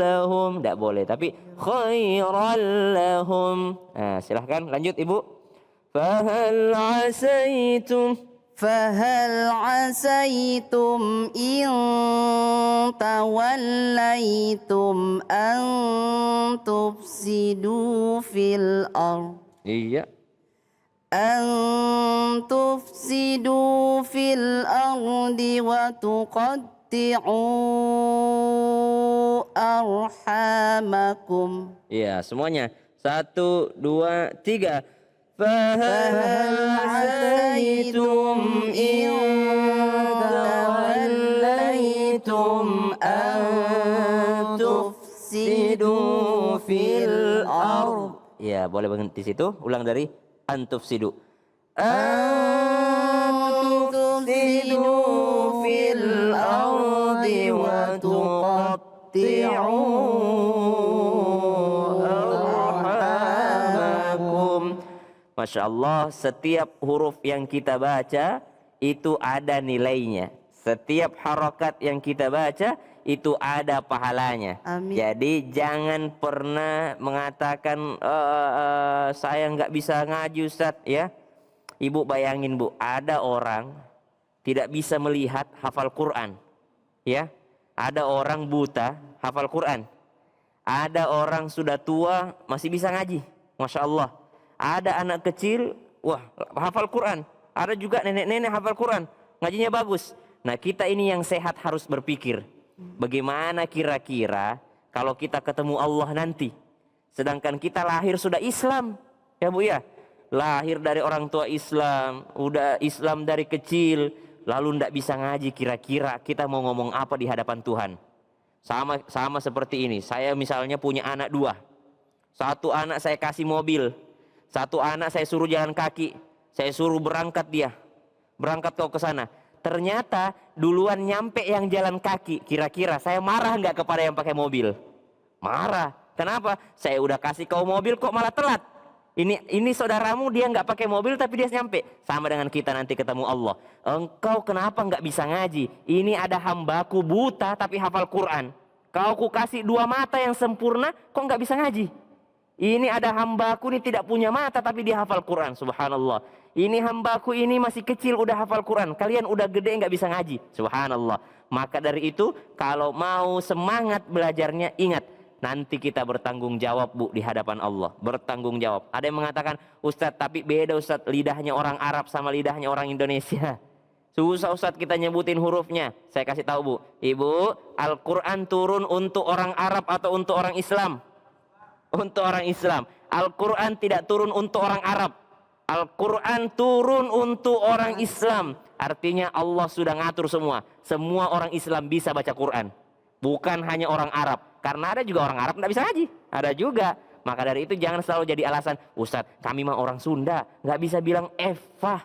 lahum. Tidak boleh. Tapi khairan lahum. Nah, silahkan lanjut Ibu. فهل عسيتم إن توليتم أن تفسدوا في الأرض. Iya. أن تفسدوا في الأرض وتقطعوا أرحامكم. Iya, semuanya. 1, 2, 3. فهل عسيتم إن توليتم أن تفسدوا في الأرض. Ya, boleh berhenti di situ. Ulang dari an tufsidu. An tufsidu fil ardi wa tuqatti'u arhamakum. Masya Allah, setiap huruf yang kita baca itu ada nilainya. Setiap harokat yang kita baca itu ada pahalanya. Amin. Jadi jangan pernah mengatakan saya nggak bisa ngaji Ustaz, ya. Ibu bayangin Bu, ada orang tidak bisa melihat hafal Quran, ya. Ada orang buta hafal Quran. Ada orang sudah tua masih bisa ngaji, Masya Allah. Ada anak kecil, wah, hafal Quran. Ada juga nenek-nenek hafal Quran, ngajinya bagus. Nah, kita ini yang sehat harus berpikir, bagaimana kira-kira kalau kita ketemu Allah nanti. Sedangkan kita lahir sudah Islam, ya Bu ya. Lahir dari orang tua Islam, udah Islam dari kecil, lalu ndak bisa ngaji, kira-kira kita mau ngomong apa di hadapan Tuhan? Sama seperti ini. Saya misalnya punya anak 2. Satu anak saya kasih mobil. Satu anak saya suruh jalan kaki, saya suruh berangkat kau ke sana. Ternyata duluan nyampe yang jalan kaki. Kira-kira saya marah nggak kepada yang pakai mobil? Marah. Kenapa? Saya udah kasih kau mobil kok malah telat. Ini saudaramu dia nggak pakai mobil tapi dia nyampe. Sama dengan kita nanti ketemu Allah. Engkau kenapa nggak bisa ngaji? Ini ada hambaku buta tapi hafal Quran. Kau ku kasih 2 mata yang sempurna, kok nggak bisa ngaji? Ini ada hambaku ini tidak punya mata tapi dia hafal Quran. Subhanallah. Ini hambaku ini masih kecil udah hafal Quran. Kalian udah gede nggak bisa ngaji. Subhanallah. Maka dari itu kalau mau semangat belajarnya, ingat. Nanti kita bertanggung jawab Bu di hadapan Allah. Bertanggung jawab. Ada yang mengatakan, Ustadz tapi beda Ustadz. Lidahnya orang Arab sama lidahnya orang Indonesia. Susah Ustadz kita nyebutin hurufnya. Saya kasih tahu Bu. Ibu, Al-Quran turun untuk orang Arab atau untuk orang Islam? Untuk orang Islam. Al-Quran tidak turun untuk orang Arab. Al-Quran turun untuk orang Islam. Artinya Allah sudah ngatur semua. Semua orang Islam bisa baca Quran. Bukan hanya orang Arab. Karena ada juga orang Arab tidak bisa ngaji. Ada juga. Maka dari itu jangan selalu jadi alasan, Ustadz kami mah orang Sunda. Nggak bisa bilang Eva.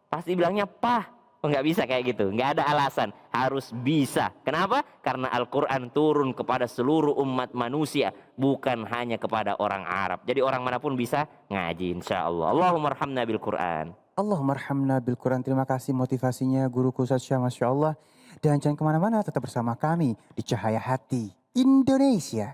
Pasti bilangnya Pah. Nggak bisa kayak gitu. Nggak ada alasan. Harus bisa. Kenapa? Karena Al-Quran turun kepada seluruh umat manusia. Bukan hanya kepada orang Arab. Jadi orang manapun bisa ngaji insya Allah. Allahumma arhamna bil Quran. Allahumma arhamna bil Quran. Terima kasih motivasinya Guruku Ustaz Syam, Masya Allah. Dan jangan kemana-mana, tetap bersama kami di Cahaya Hati Indonesia.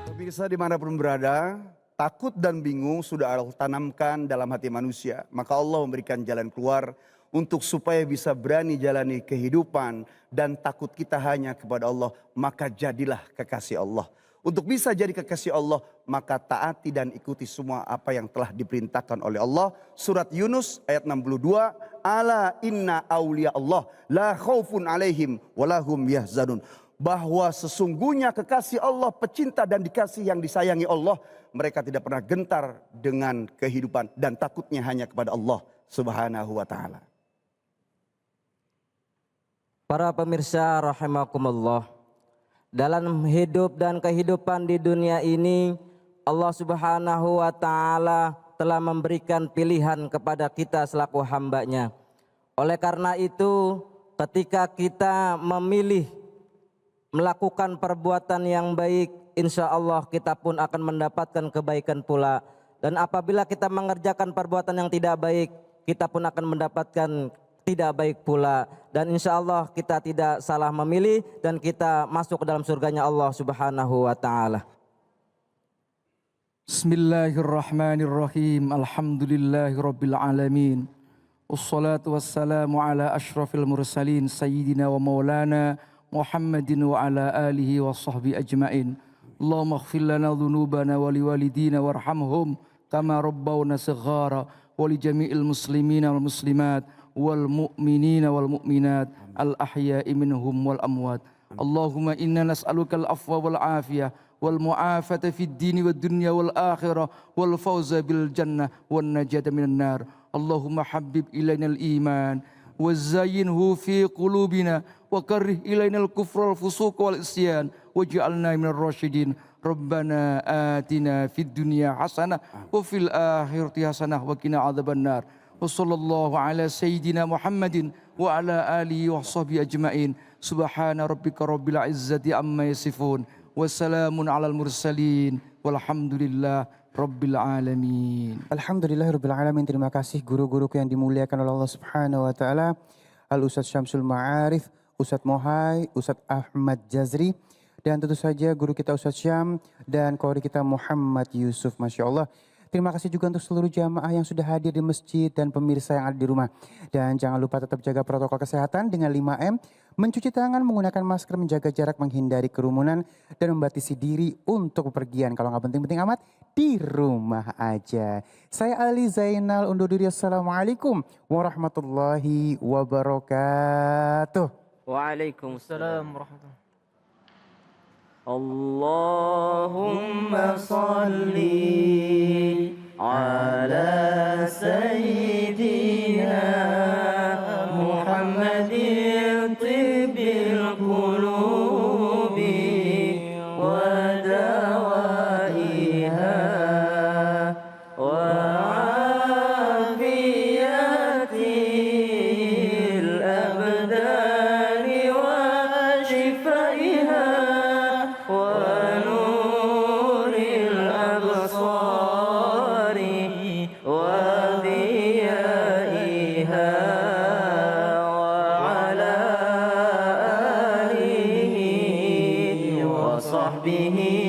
Pemirsa dimanapun berada, takut dan bingung sudah Allah tanamkan dalam hati manusia. Maka Allah memberikan jalan keluar untuk supaya bisa berani jalani kehidupan dan takut kita hanya kepada Allah. Maka jadilah kekasih Allah. Untuk bisa jadi kekasih Allah, maka taati dan ikuti semua apa yang telah diperintahkan oleh Allah. Surat Yunus ayat 62, Ala inna awliya Allah la khaufun alaihim walahum yahzanun. Bahwa sesungguhnya kekasih Allah, pecinta dan dikasih yang disayangi Allah, mereka tidak pernah gentar dengan kehidupan dan takutnya hanya kepada Allah Subhanahu wa ta'ala. Para pemirsa rahimakumullah. Dalam hidup dan kehidupan di dunia ini, Allah Subhanahu wa ta'ala telah memberikan pilihan kepada kita selaku hambanya. Oleh karena itu, ketika kita memilih melakukan perbuatan yang baik, insya Allah kita pun akan mendapatkan kebaikan pula. Dan apabila kita mengerjakan perbuatan yang tidak baik, kita pun akan mendapatkan tidak baik pula. Dan insya Allah kita tidak salah memilih dan kita masuk ke dalam surganya Allah Subhanahu wa ta'ala. Bismillahirrahmanirrahim. Alhamdulillahirabbil alamin. Wassalatu wassalamu ala asyrafil mursalin sayyidina wa maulana Muhammadin wa ala alihi wa sahbihi ajmain. Allahumma ighfir lana dhunubana wa liwalidina warhamhum kama rabbawna shighara wa li jami'il muslimina wal muslimat wal mu'minina wal mu'minat al ahya'i minhum wal amwat. Allahumma inna nas'aluka al afwa wal afiyah wal mu'afata fid dini wad dunya wal akhirah wal fawza bil jannah wan najata minan nar. Allahumma habbib ilaina al iman wa zayyinhu fi qulubina wa karrih ilaina al kufra wal fusuq wal isyan waj'alna minar rasyidin. Rabbana atina fid dunya hasanah wa fil akhirati hasanah wa qina adzabannar. Wa sallallahu ala sayyidina Muhammadin wa ala alihi wa sahbihi ajmain. Subhana rabbika rabbil izzati amma yasifun. Wassalamun alal mursalin. Walhamdulillah rabbil alamin. Alhamdulillah rabbil alamin. Terima kasih guru-guruku yang dimuliakan oleh Allah Subhanahu wa ta'ala. Al-Ustadz Syamsul Ma'arif, Ustadz Mohai, Ustadz Ahmad Jazri. Dan tentu saja guru kita Ustadz Syam dan qori kita Muhammad Yusuf. Masya Allah. Terima kasih juga untuk seluruh jamaah yang sudah hadir di masjid dan pemirsa yang ada di rumah. Dan jangan lupa tetap jaga protokol kesehatan dengan 5M. Mencuci tangan, menggunakan masker, menjaga jarak, menghindari kerumunan. Dan membatasi diri untuk bepergian. Kalau nggak penting-penting amat, di rumah aja. Saya Ali Zainal undur diri. Assalamualaikum warahmatullahi wabarakatuh. Waalaikumsalam warahmatullahi. Allahumma salli ala sayyidina Muhammadin tibbil qulubi wa dawaiha wa ربه